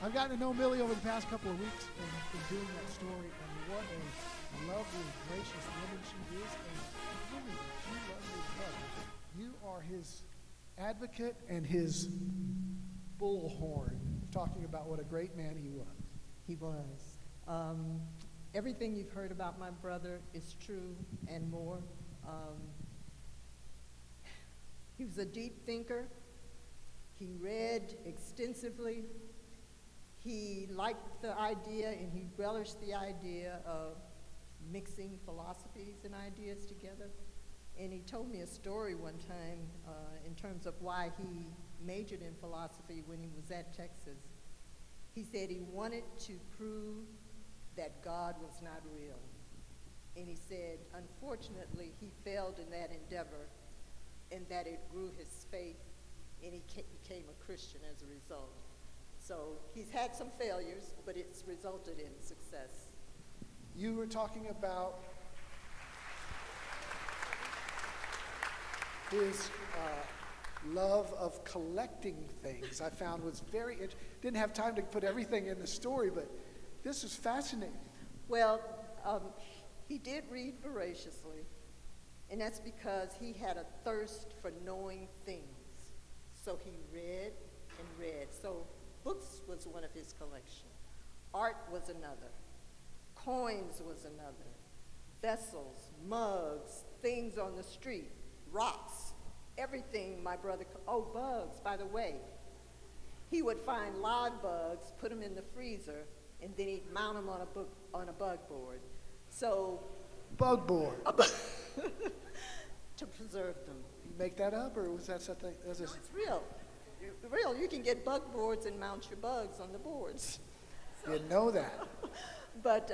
I've gotten to know Millie over the past couple of weeks and doing that story, and what a lovely, gracious woman she is. And Millie, you love your brother. You are his advocate and his bullhorn, talking about what a great man he was. He was. Everything you've heard about my brother is true and more. He was a deep thinker. He read extensively. He liked the idea, and he relished the idea of mixing philosophies and ideas together. And he told me a story one time in terms of why he majored in philosophy when he was at Texas. He said he wanted to prove that God was not real. And he said, unfortunately, he failed in that endeavor, and that it grew his faith, and he became a Christian as a result. So he's had some failures, but it's resulted in success. You were talking about his love of collecting things. I found was very interesting. Didn't have time to put everything in the story, but this is fascinating. Well, he did read voraciously, and that's because he had a thirst for knowing things. So he read and read. So books was one of his collection. Art was another. Coins was another. Vessels, mugs, things on the street, rocks, everything my brother, bugs, by the way. He would find live bugs, put them in the freezer, and then he'd mount them on a bug board. So. Bug board. To preserve them. You make that up, or was that something? No, it's real. Real, you can get bug boards and mount your bugs on the boards. Didn't know that. But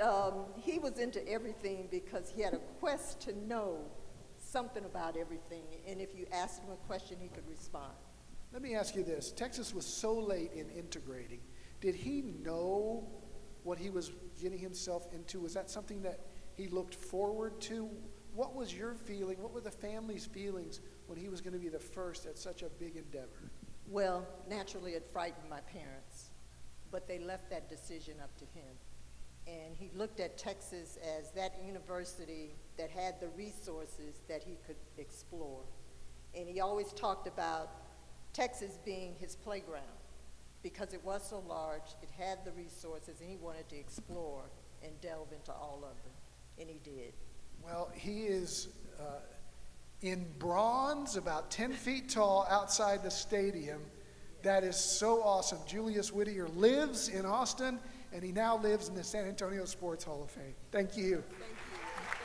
he was into everything because he had a quest to know something about everything, and if you asked him a question, he could respond. Let me ask you this. Texas was so late in integrating. Did he know what he was getting himself into? Was that something that he looked forward to? What was your feeling? What were the family's feelings when he was going to be the first at such a big endeavor? Well, naturally it frightened my parents, but they left that decision up to him. And he looked at Texas as that university that had the resources that he could explore. And he always talked about Texas being his playground because it was so large, it had the resources, and he wanted to explore and delve into all of them, and he did. Well, he is in bronze, about 10 feet tall, outside the stadium. That is so awesome. Julius Whittier lives in Austin, and he now lives in the San Antonio Sports Hall of Fame. Thank you.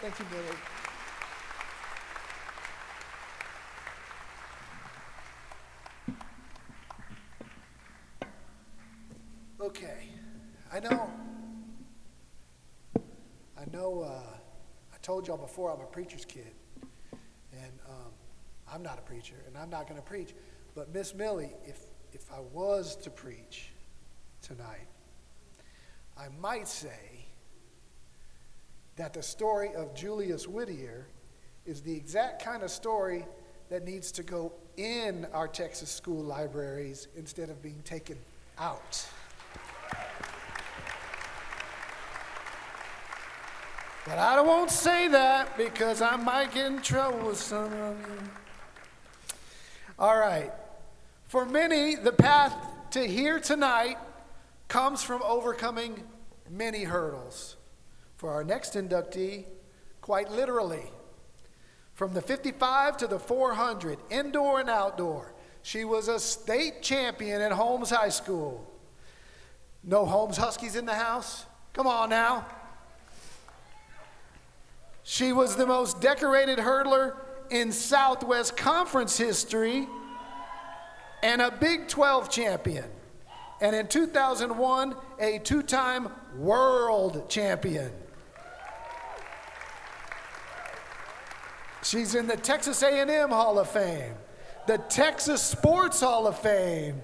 Thank you, Billy. Okay, I told y'all before I'm a preacher's kid, and I'm not a preacher, and I'm not going to preach. But Miss Millie, if I was to preach tonight, I might say that the story of Julius Whittier is the exact kind of story that needs to go in our Texas school libraries instead of being taken out. But I won't say that because I might get in trouble with some of you. All right. For many, the path to here tonight comes from overcoming many hurdles. For our next inductee, quite literally, from the 55 to the 400, indoor and outdoor, she was a state champion at Holmes High School. No Holmes Huskies in the house? Come on now. She was the most decorated hurdler in Southwest Conference history and a Big 12 champion. And in 2001, a two-time world champion. She's in the Texas A&M Hall of Fame, the Texas Sports Hall of Fame.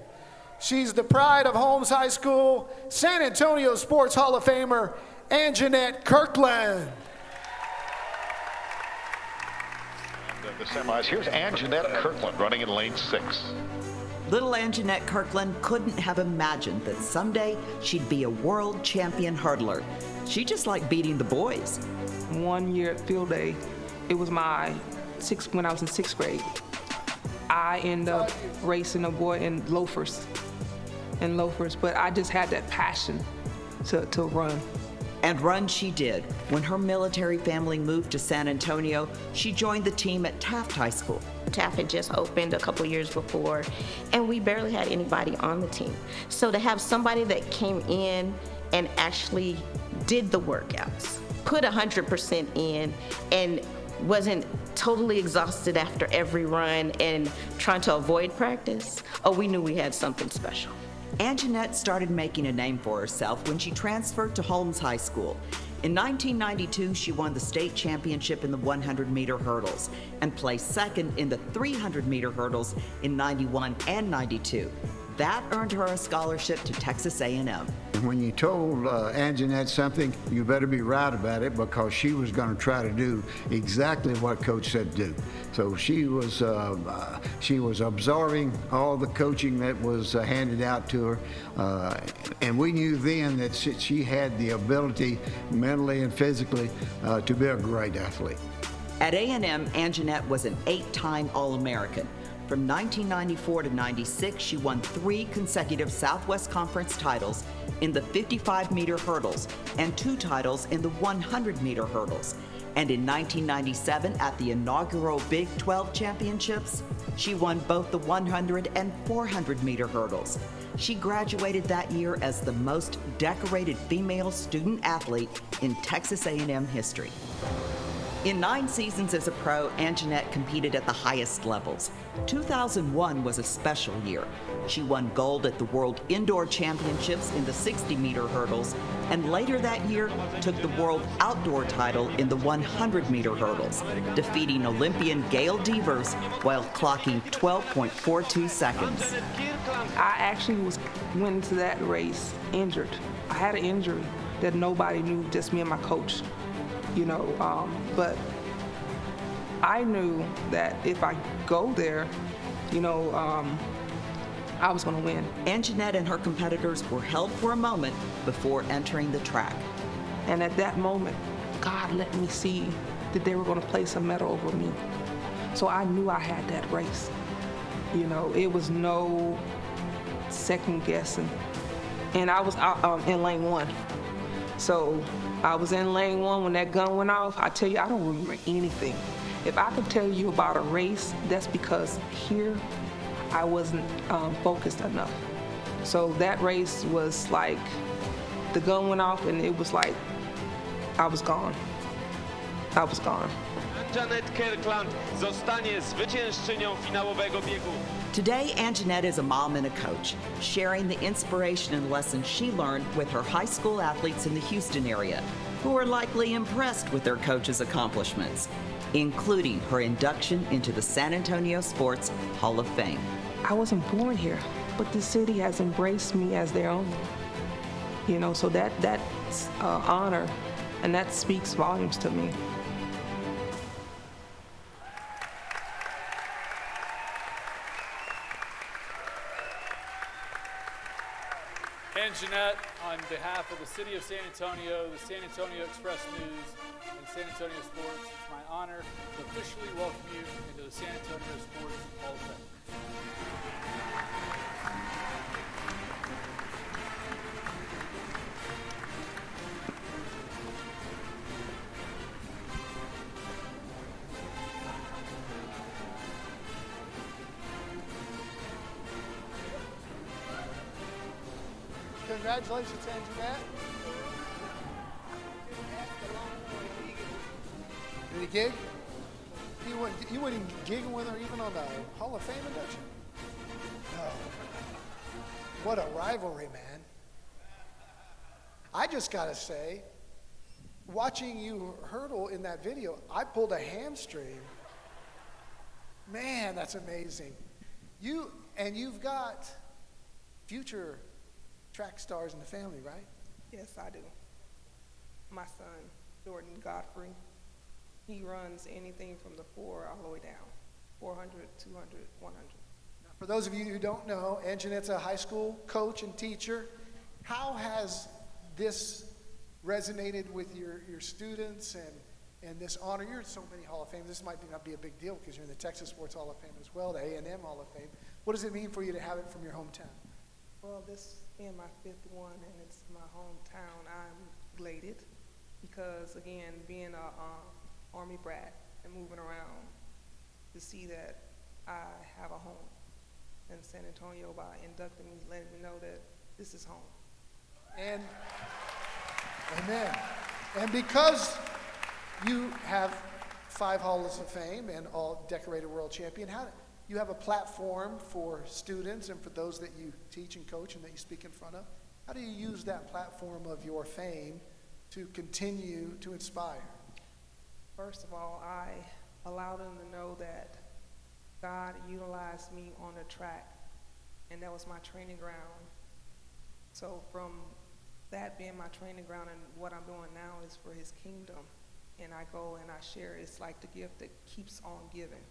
She's the pride of Holmes High School, San Antonio Sports Hall of Famer, Anjanette Kirkland. The semis. Here's Anjanette Kirkland running in lane 6. Little Anjanette Kirkland couldn't have imagined that someday she'd be a world champion hurdler. She just liked beating the boys. One year at field day, it was when I was in 6th grade. I ended up racing a boy in loafers, but I just had that passion to run. And run she did. When her military family moved to San Antonio, she joined the team at Taft High School. Taft had just opened a couple years before, and we barely had anybody on the team. So to have somebody that came in and actually did the workouts, put 100% in, and wasn't totally exhausted after every run and trying to avoid practice, we knew we had something special. Anjanette started making a name for herself when she transferred to Holmes High School. In 1992, she won the state championship in the 100-meter hurdles and placed second in the 300-meter hurdles in 91 and 92. That earned her a scholarship to Texas A&M. When you told Anjanette something, you better be right about it because she was going to try to do exactly what Coach said do. So she was absorbing all the coaching that was handed out to her, and we knew then that she had the ability, mentally and physically, to be a great athlete. At A&M, Anjanette was an 8-time All-American. From 1994 to 96, she won 3 consecutive Southwest Conference titles in the 55-meter hurdles and 2 titles in the 100-meter hurdles. And in 1997, at the inaugural Big 12 Championships, she won both the 100 and 400-meter hurdles. She graduated that year as the most decorated female student athlete in Texas A&M history. In 9 seasons as a pro, Anjanette competed at the highest levels. 2001 was a special year. She won gold at the World Indoor Championships in the 60-meter hurdles, and later that year took the World Outdoor title in the 100-meter hurdles, defeating Olympian Gail Devers while clocking 12.42 seconds. I actually went into that race injured. I had an injury that nobody knew, just me and my coach. But I knew that if I go there, I was going to win. Anjanette and her competitors were held for a moment before entering the track. And at that moment, God let me see that they were going to place a medal over me. So I knew I had that race. You know, it was no second guessing. And I was out in lane 1. So I was in lane 1 when that gun went off. I tell you, I don't remember anything. If I could tell you about a race, that's because here I wasn't focused enough. So that race was like, the gun went off and it was like, I was gone. I was gone. Anjanette Kirkland zostanie zwyciężczynią finałowego biegu. Today, Anjanette is a mom and a coach, sharing the inspiration and lessons she learned with her high school athletes in the Houston area, who are likely impressed with their coach's accomplishments, including her induction into the San Antonio Sports Hall of Fame. I wasn't born here, but the city has embraced me as their own. You know, so that's honor, and that speaks volumes to me. Anjanette, on behalf of the City of San Antonio, the San Antonio Express News, and San Antonio Sports, it's my honor to officially welcome you into the San Antonio Sports Hall of Fame. Congratulations, Anjanette. Did he gig? You wouldn't even gig with her even on the Hall of Fame induction? No. What a rivalry, man. I just got to say, watching you hurdle in that video, I pulled a hamstring. Man, that's amazing. You've got future track stars in the family, right? Yes, I do. My son, Jordan Godfrey, he runs anything from the 4 all the way down, 400, 200, 100. Now, for those of you who don't know, Anjanette's a high school coach and teacher. How has this resonated with your students and this honor? You're in so many Hall of Fame. This might not be a big deal because you're in the Texas Sports Hall of Fame as well, the A&M Hall of Fame. What does it mean for you to have it from your hometown? Well, this being my 5th one and it's my hometown, I'm elated because, again, being a Army brat and moving around, to see that I have a home in San Antonio by inducting me, letting me know that this is home. And, amen. And because you have 5 Halls of Fame and all decorated world champion, you have a platform for students and for those that you teach and coach and that you speak in front of. How do you use that platform of your fame to continue to inspire? First of all, I allow them to know that God utilized me on the track, and that was my training ground. So from that being my training ground and what I'm doing now is for his kingdom, and I go and I share. It's like the gift that keeps on giving.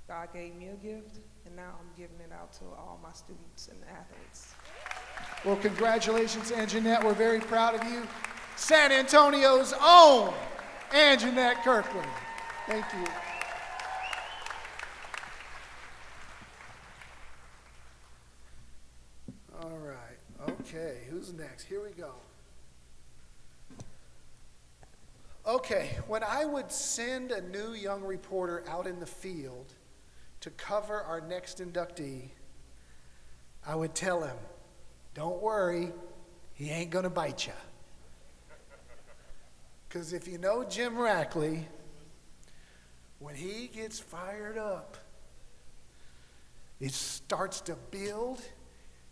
God gave me a gift, and now I'm giving it out to all my students and athletes. Well, congratulations, Anjanette. We're very proud of you. San Antonio's own Anjanette Kirkland. Thank you. All right. Okay, who's next? Here we go. Okay, when I would send a new young reporter out in the field to cover our next inductee, I would tell him, don't worry, he ain't gonna bite you. Because if you know Jim Rackley, when he gets fired up, it starts to build,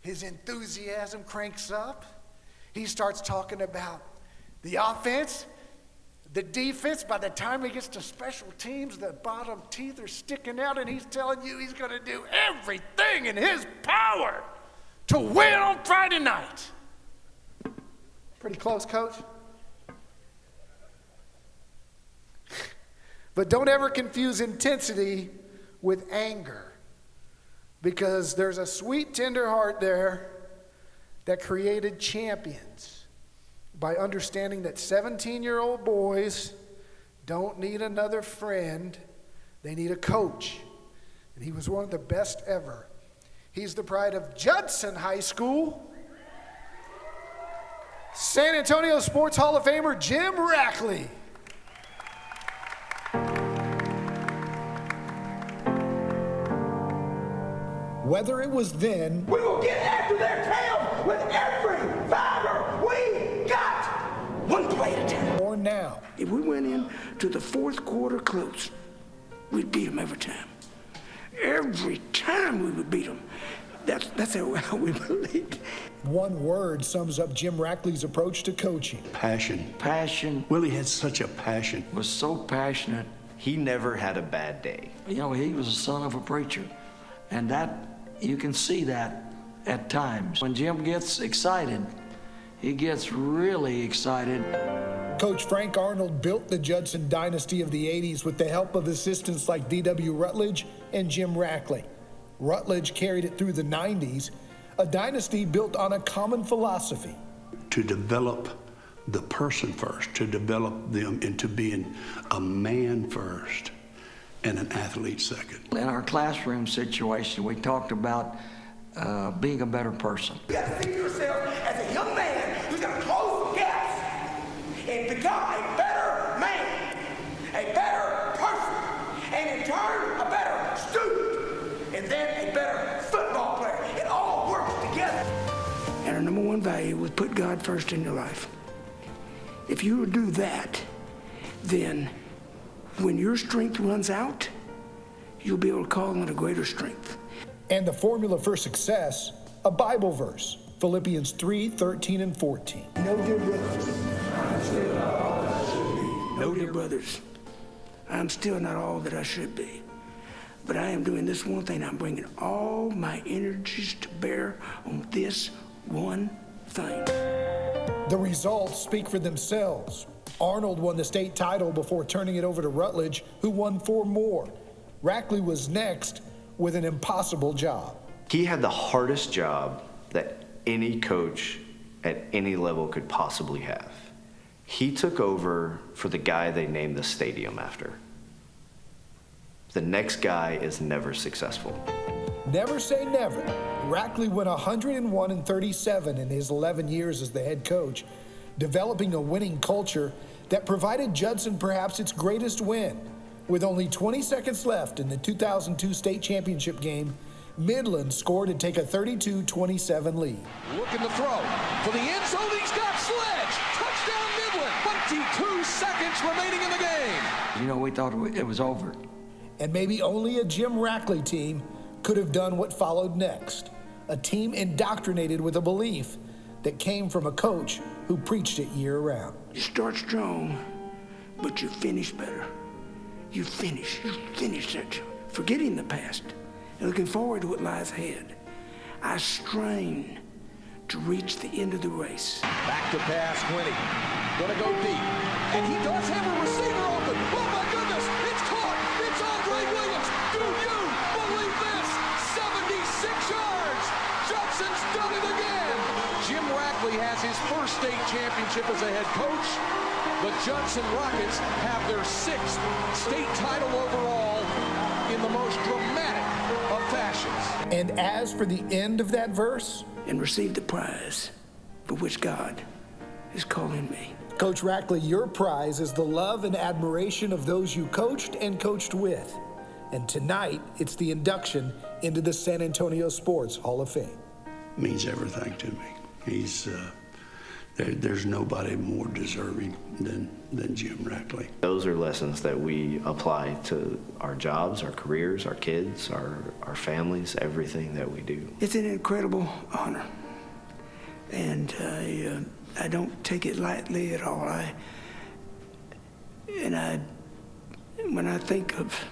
his enthusiasm cranks up, he starts talking about the offense, the defense. By the time he gets to special teams, the bottom teeth are sticking out, and he's telling you he's going to do everything in his power to win on Friday night. Pretty close, Coach? But don't ever confuse intensity with anger, because there's a sweet, tender heart there that created champions. by understanding that 17-year-old boys don't need another friend, they need a coach. And he was one of the best ever. He's the pride of Judson High School. San Antonio Sports Hall of Famer Jim Rackley. Whether it was then, we will get after their tails with every fiber we got, one play at a time. Or now. If we went into the fourth quarter close, we'd beat them every time. Every time we would beat them. That's how we believed. One word sums up Jim Rackley's approach to coaching. Passion. Passion. Willie had such a passion. Was so passionate. He never had a bad day. You know, he was the son of a preacher. And that, you can see that at times. When Jim gets excited, he gets really excited. Coach Frank Arnold built the Judson dynasty of the 80s with the help of assistants like D.W. Rutledge and Jim Rackley. Rutledge carried it through the 90s, a dynasty built on a common philosophy. To develop the person first, to develop them into being a man first and an athlete second. In our classroom situation, we talked about being a better person. You got to think of yourself as a young man who's going to close the gaps and become a better man, a better person, and in turn, a better student, and then a better football player. It all works together. And our number one value was put God first in your life. If you would do that, then when your strength runs out, you'll be able to call on a greater strength. And the formula for success, a Bible verse, Philippians 3:13 and 14. No, dear brothers, no, dear brothers, I'm still not all that I should be. But I am doing this one thing. I'm bringing all my energies to bear on this one thing. The results speak for themselves. Arnold won the state title before turning it over to Rutledge, who won 4 more. Rackley was next with an impossible job. He had the hardest job that any coach at any level could possibly have. He took over for the guy they named the stadium after. The next guy is never successful. Never say never. Rackley went 101-37 in his 11 years as the head coach, developing a winning culture that provided Judson perhaps its greatest win. With only 20 seconds left in the 2002 state championship game, Midland scored to take a 32-27 lead. Looking to throw for the end zone. He's got Sledge. Touchdown Midland. 22 seconds remaining in the game. You know, we thought it was over. And maybe only a Jim Rackley team could have done what followed next. A team indoctrinated with a belief that came from a coach who preached it year-round. You start strong, but you finish better. You finish that, forgetting the past and looking forward to what lies ahead. I strain to reach the end of the race. Back to pass, Winnie. Gonna go deep. And he does have a receiver open. Oh my goodness, it's caught. It's Andrea Williams. Do you believe this? 76 yards. Judson's done it again. Jim Rackley has his first state championship as a head coach. The Judson Rockets have their 6th state title overall in the most dramatic of fashions. And as for the end of that verse, and receive the prize for which God is calling me. Coach Rackley, your prize is the love and admiration of those you coached and coached with. And tonight, it's the induction into the San Antonio Sports Hall of Fame. Means everything to me. He's there's nobody more deserving than Jim Rackley. Those are lessons that we apply to our jobs, our careers, our kids, our families, everything that we do. It's an incredible honor, and I don't take it lightly at all. When I think of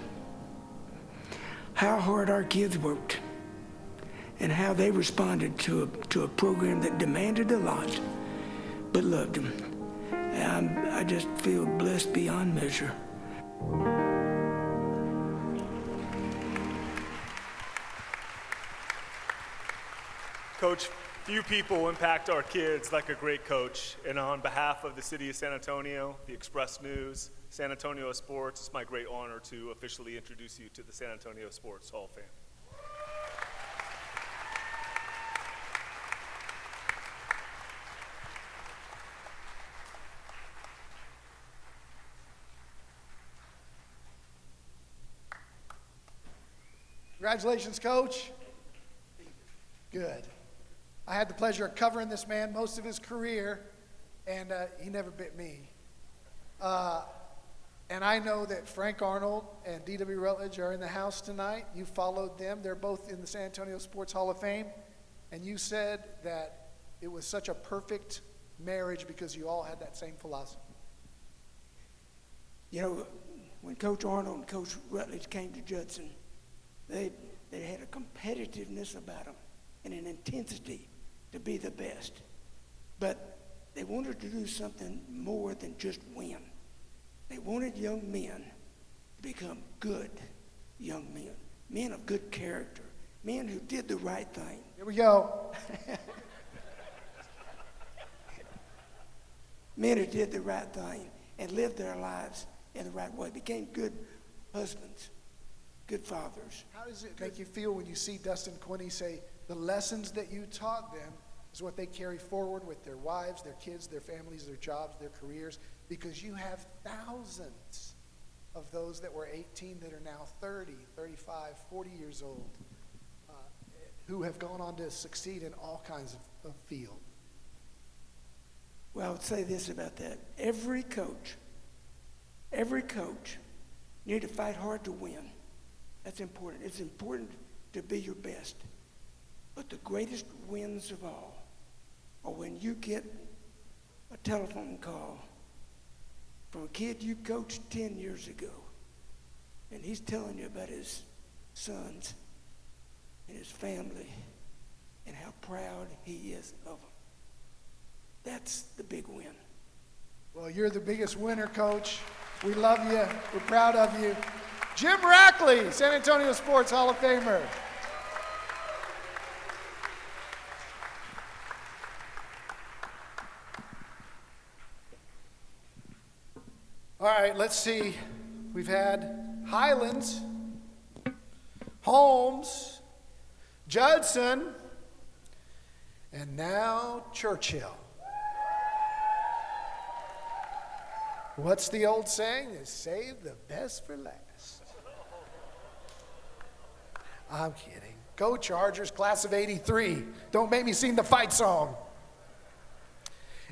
how hard our kids worked and how they responded to a program that demanded a lot, but loved them, I just feel blessed beyond measure. Coach, Few people impact our kids like a great coach. And on behalf of the city of San Antonio, the Express News, San Antonio Sports, it's my great honor to officially introduce you to the San Antonio Sports Hall of Fame. Congratulations, Coach. Good. I had the pleasure of covering this man most of his career, and he never bit me. And I know that Frank Arnold and D.W. Rutledge are in the house tonight. You followed them. They're both in the San Antonio Sports Hall of Fame. And you said that it was such a perfect marriage because you all had that same philosophy. You know, when Coach Arnold and Coach Rutledge came to Judson, they had a competitiveness about them and an intensity to be the best. But they wanted to do something more than just win. They wanted young men to become good young men, men of good character, men who did the right thing. Here we go. Men who did the right thing and lived their lives in the right way, became good husbands, good fathers. How does it make you feel when you see Dustin Quinney say the lessons that you taught them is what they carry forward with their wives, their kids, their families, their jobs, their careers, because you have thousands of those that were 18 that are now 30, 35, 40 years old who have gone on to succeed in all kinds of fields. Well, I would say this about that. Every coach need to fight hard to win. That's important. It's important to be your best. But the greatest wins of all are when you get a telephone call from a kid you coached 10 years ago, and he's telling you about his sons and his family and how proud he is of them. That's the big win. Well, you're the biggest winner, Coach. We love you. We're proud of you. Jim Rackley, San Antonio Sports Hall of Famer. All right, let's see. We've had Highlands, Holmes, Judson, and now Churchill. What's the old saying? Is save the best for last. I'm kidding. Go Chargers, class of '83. Don't make me sing the fight song.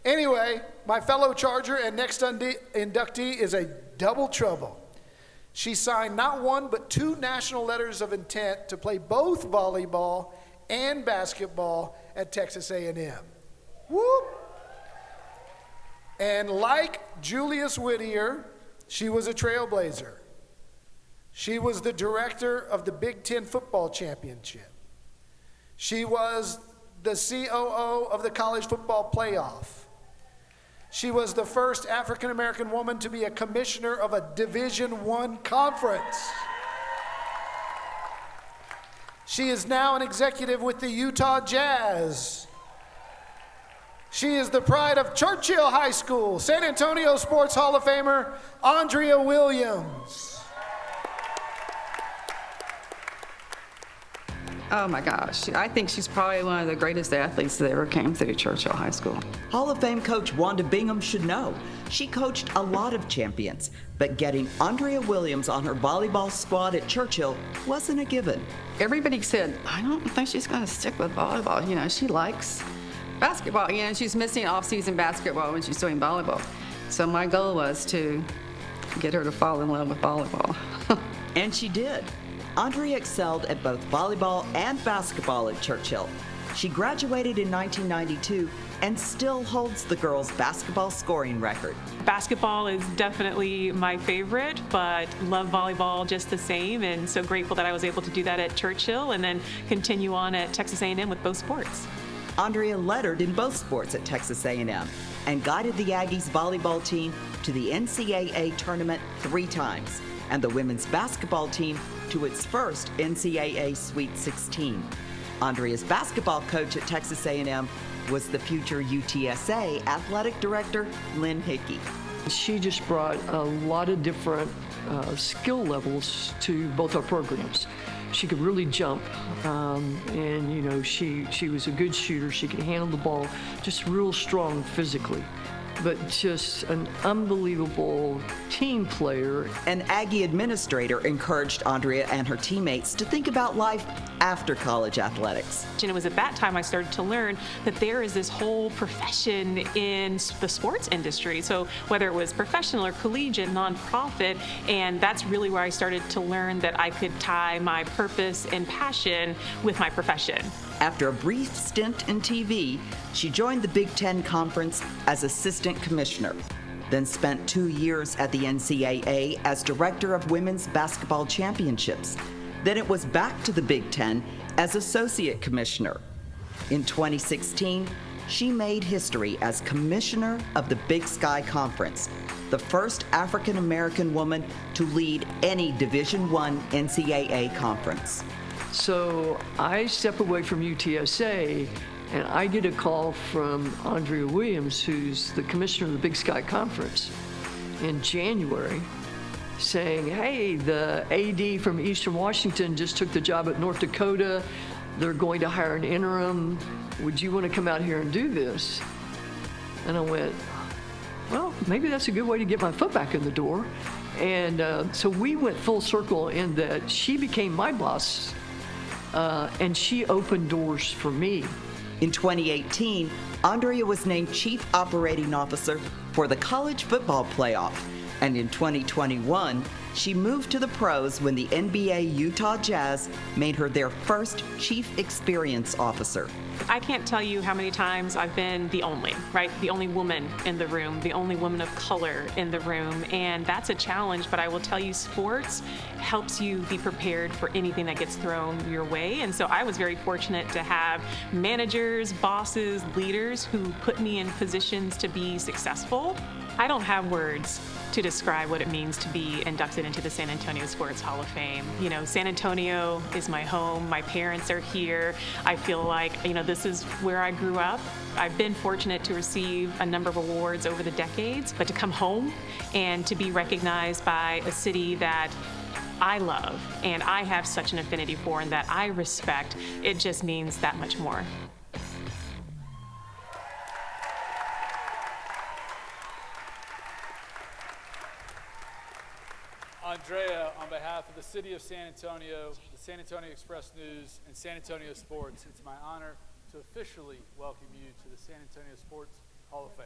Anyway, my fellow Charger and next inductee is a double trouble. She signed not one but 2 national letters of intent to play both volleyball and basketball at Texas A&M. Whoop! And like Julius Whittier, she was a trailblazer. She was the director of the Big Ten Football Championship. She was the COO of the College Football Playoff. She was the first African-American woman to be a commissioner of a Division I conference. She is now an executive with the Utah Jazz. She is the pride of Churchill High School, San Antonio Sports Hall of Famer, Andrea Williams. Oh my gosh, I think she's probably one of the greatest athletes that ever came through Churchill High School. Hall of Fame coach Wanda Bingham should know. She coached a lot of champions, but getting Andrea Williams on her volleyball squad at Churchill wasn't a given. Everybody said, I don't think she's going to stick with volleyball. You know, she likes basketball. You know, she's missing off-season basketball when she's doing volleyball. So my goal was to get her to fall in love with volleyball. And she did. Andrea excelled at both volleyball and basketball at Churchill. She graduated in 1992 and still holds the girls' basketball scoring record. Basketball is definitely my favorite, but love volleyball just the same, and so grateful that I was able to do that at Churchill and then continue on at Texas A&M with both sports. Andrea lettered in both sports at Texas A&M and guided the Aggies volleyball team to the NCAA tournament 3 times and the women's basketball team to its first NCAA Sweet 16. Andrea's basketball coach at Texas A&M was the future UTSA athletic director, Lynn Hickey. She just brought a lot of different skill levels to both our programs. She could really jump, and you know, she was a good shooter. She could handle the ball, just real strong physically, but just an unbelievable team player. An Aggie administrator encouraged Andrea and her teammates to think about life after college athletics. And it was at that time I started to learn that there is this whole profession in the sports industry. So whether it was professional or collegiate, nonprofit, and that's really where I started to learn that I could tie my purpose and passion with my profession. After a brief stint in TV, she joined the Big Ten Conference as assistant commissioner, then spent 2 years at the NCAA as director of women's basketball championships. Then it was back to the Big Ten as associate commissioner. In 2016, she made history as commissioner of the Big Sky Conference, the first African American woman to lead any Division I NCAA conference. So I step away from UTSA, and I get a call from Andrea Williams, who's the commissioner of the Big Sky Conference, in January, saying, hey, the AD from Eastern Washington just took the job at North Dakota. They're going to hire an interim. Would you want to come out here and do this? And I went, well, maybe that's a good way to get my foot back in the door. And so we went full circle in that she became my boss, and she opened doors for me. In 2018, Andrea was named Chief Operating Officer for the College Football Playoff. And in 2021, she moved to the pros when the NBA Utah Jazz made her their first Chief Experience Officer. I can't tell you how many times I've been the only woman in the room, the only woman of color in the room, and that's a challenge, but I will tell you, sports helps you be prepared for anything that gets thrown your way, and so I was very fortunate to have managers, bosses, leaders who put me in positions to be successful. I don't have words to describe what it means to be inducted into the San Antonio Sports Hall of Fame. You know, San Antonio is my home. My parents are here. I feel like, you know, this is where I grew up. I've been fortunate to receive a number of awards over the decades, but to come home and to be recognized by a city that I love and I have such an affinity for and that I respect, it just means that much more. Andrea, on behalf of the City of San Antonio, the San Antonio Express News, and San Antonio Sports, it's my honor to officially welcome you to the San Antonio Sports Hall of Fame.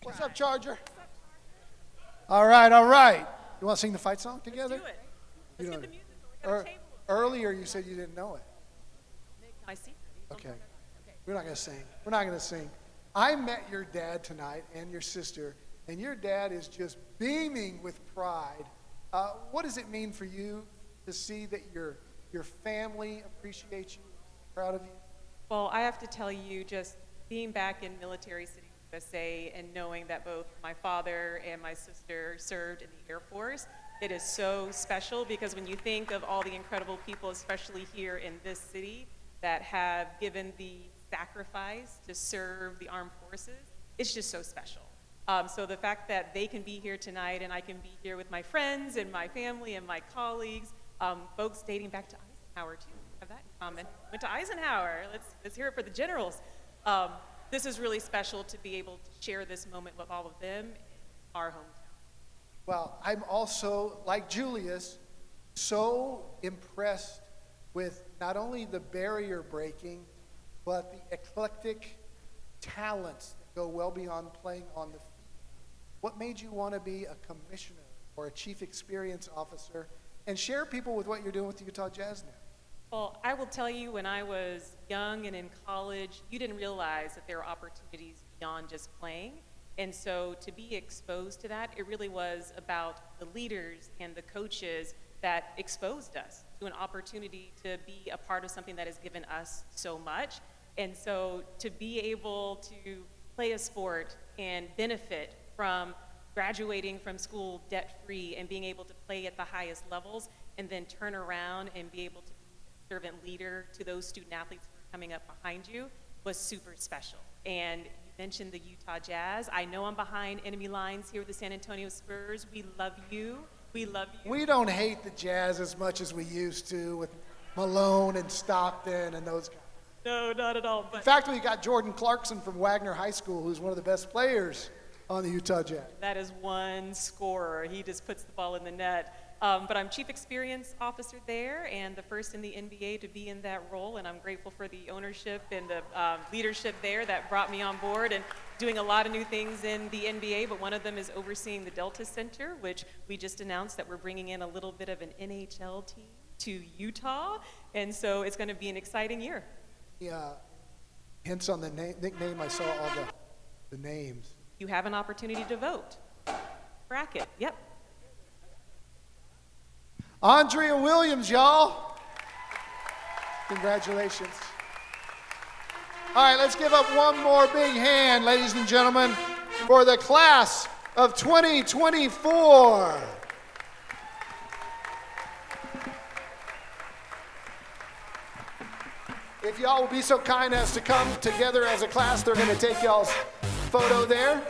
What's up, Charger? All right, all right. You want to sing the fight song together? Let's do it. Let's get the music going. We got a table. Earlier, you said you didn't know it. I see. Okay. We're not going to sing. We're not going to sing. I met your dad tonight and your sister, and your dad is just beaming with pride. What does it mean for you to see that your family appreciates you, proud of you? Well, I have to tell you, just being back in Military City, USA, and knowing that both my father and my sister served in the Air Force, it is so special because when you think of all the incredible people, especially here in this city, that have given the sacrifice to serve the armed forces, it's just so special. So the fact that they can be here tonight and I can be here with my friends and my family and my colleagues, folks dating back to Eisenhower too, have that in common. Went to Eisenhower, let's hear it for the generals. This is really special to be able to share this moment with all of them in our hometown. Well, I'm also, like Julius, so impressed with not only the barrier breaking, but the eclectic talents that go well beyond playing on the field. What made you want to be a commissioner or a chief experience officer and share people with what you're doing with the Utah Jazz now? Well, I will tell you, when I was young and in college, you didn't realize that there were opportunities beyond just playing. And so to be exposed to that, it really was about the leaders and the coaches that exposed us to an opportunity to be a part of something that has given us so much. And so to be able to play a sport and benefit from graduating from school debt-free and being able to play at the highest levels, and then turn around and be able to be a servant leader to those student athletes who are coming up behind you was super special. And you mentioned the Utah Jazz. I know I'm behind enemy lines here with the San Antonio Spurs. We love you. We love you. We don't hate the Jazz as much as we used to with Malone and Stockton and those guys. No, not at all. But in fact, we got Jordan Clarkson from Wagner High School, who's one of the best players on the Utah Jazz. that is one scorer. He just puts the ball in the net. But I'm Chief Experience Officer there and the first in the NBA to be in that role, and I'm grateful for the ownership and the leadership there that brought me on board and doing a lot of new things in the NBA, but one of them is overseeing the Delta Center, which we just announced that we're bringing in a little bit of an NHL team to Utah, and so it's going to be an exciting year. Yeah, hints on the nickname, I saw all the names. You have an opportunity to vote. Bracket, yep. Andrea Williams, y'all. Congratulations. All right, let's give up one more big hand, ladies and gentlemen, for the class of 2024. If y'all will be so kind as to come together as a class, they're going to take y'all's photo there.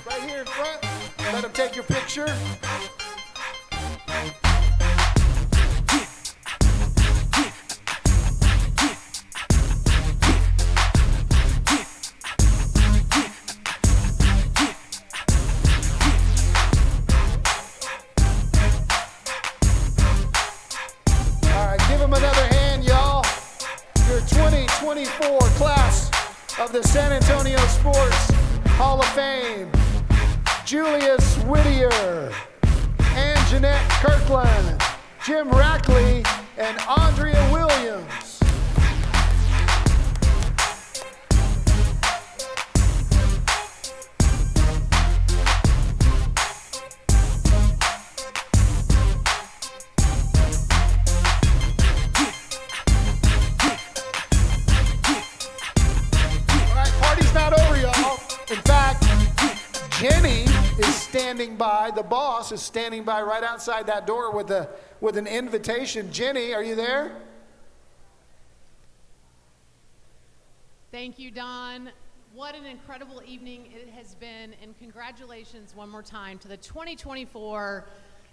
Right here in front. Let them take your picture. Another hand, y'all. Your 2024 class of the San Antonio Sports Hall of Fame. Julius Whittier, Anjanette Kirkland, Jim Rackley, and Andrea Williams. Jenny is standing by, the boss is standing by right outside that door with an invitation. Jenny, are you there? Thank you, Don. What an incredible evening it has been, and congratulations one more time to the 2024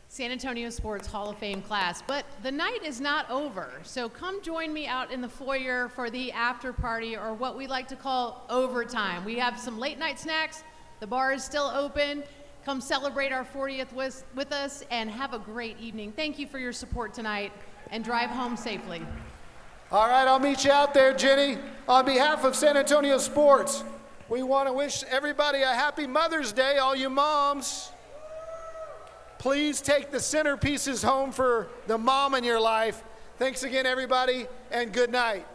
San Antonio Sports Hall of Fame class. But the night is not over, so come join me out in the foyer for the after party, or what we like to call overtime. We have some late night snacks. The bar is still open. Come celebrate our 40th with us and have a great evening. Thank you for your support tonight, and drive home safely. All right, I'll meet you out there, Jenny. On behalf of San Antonio Sports, we want to wish everybody a happy Mother's Day, all you moms. Please take the centerpieces home for the mom in your life. Thanks again, everybody, and good night.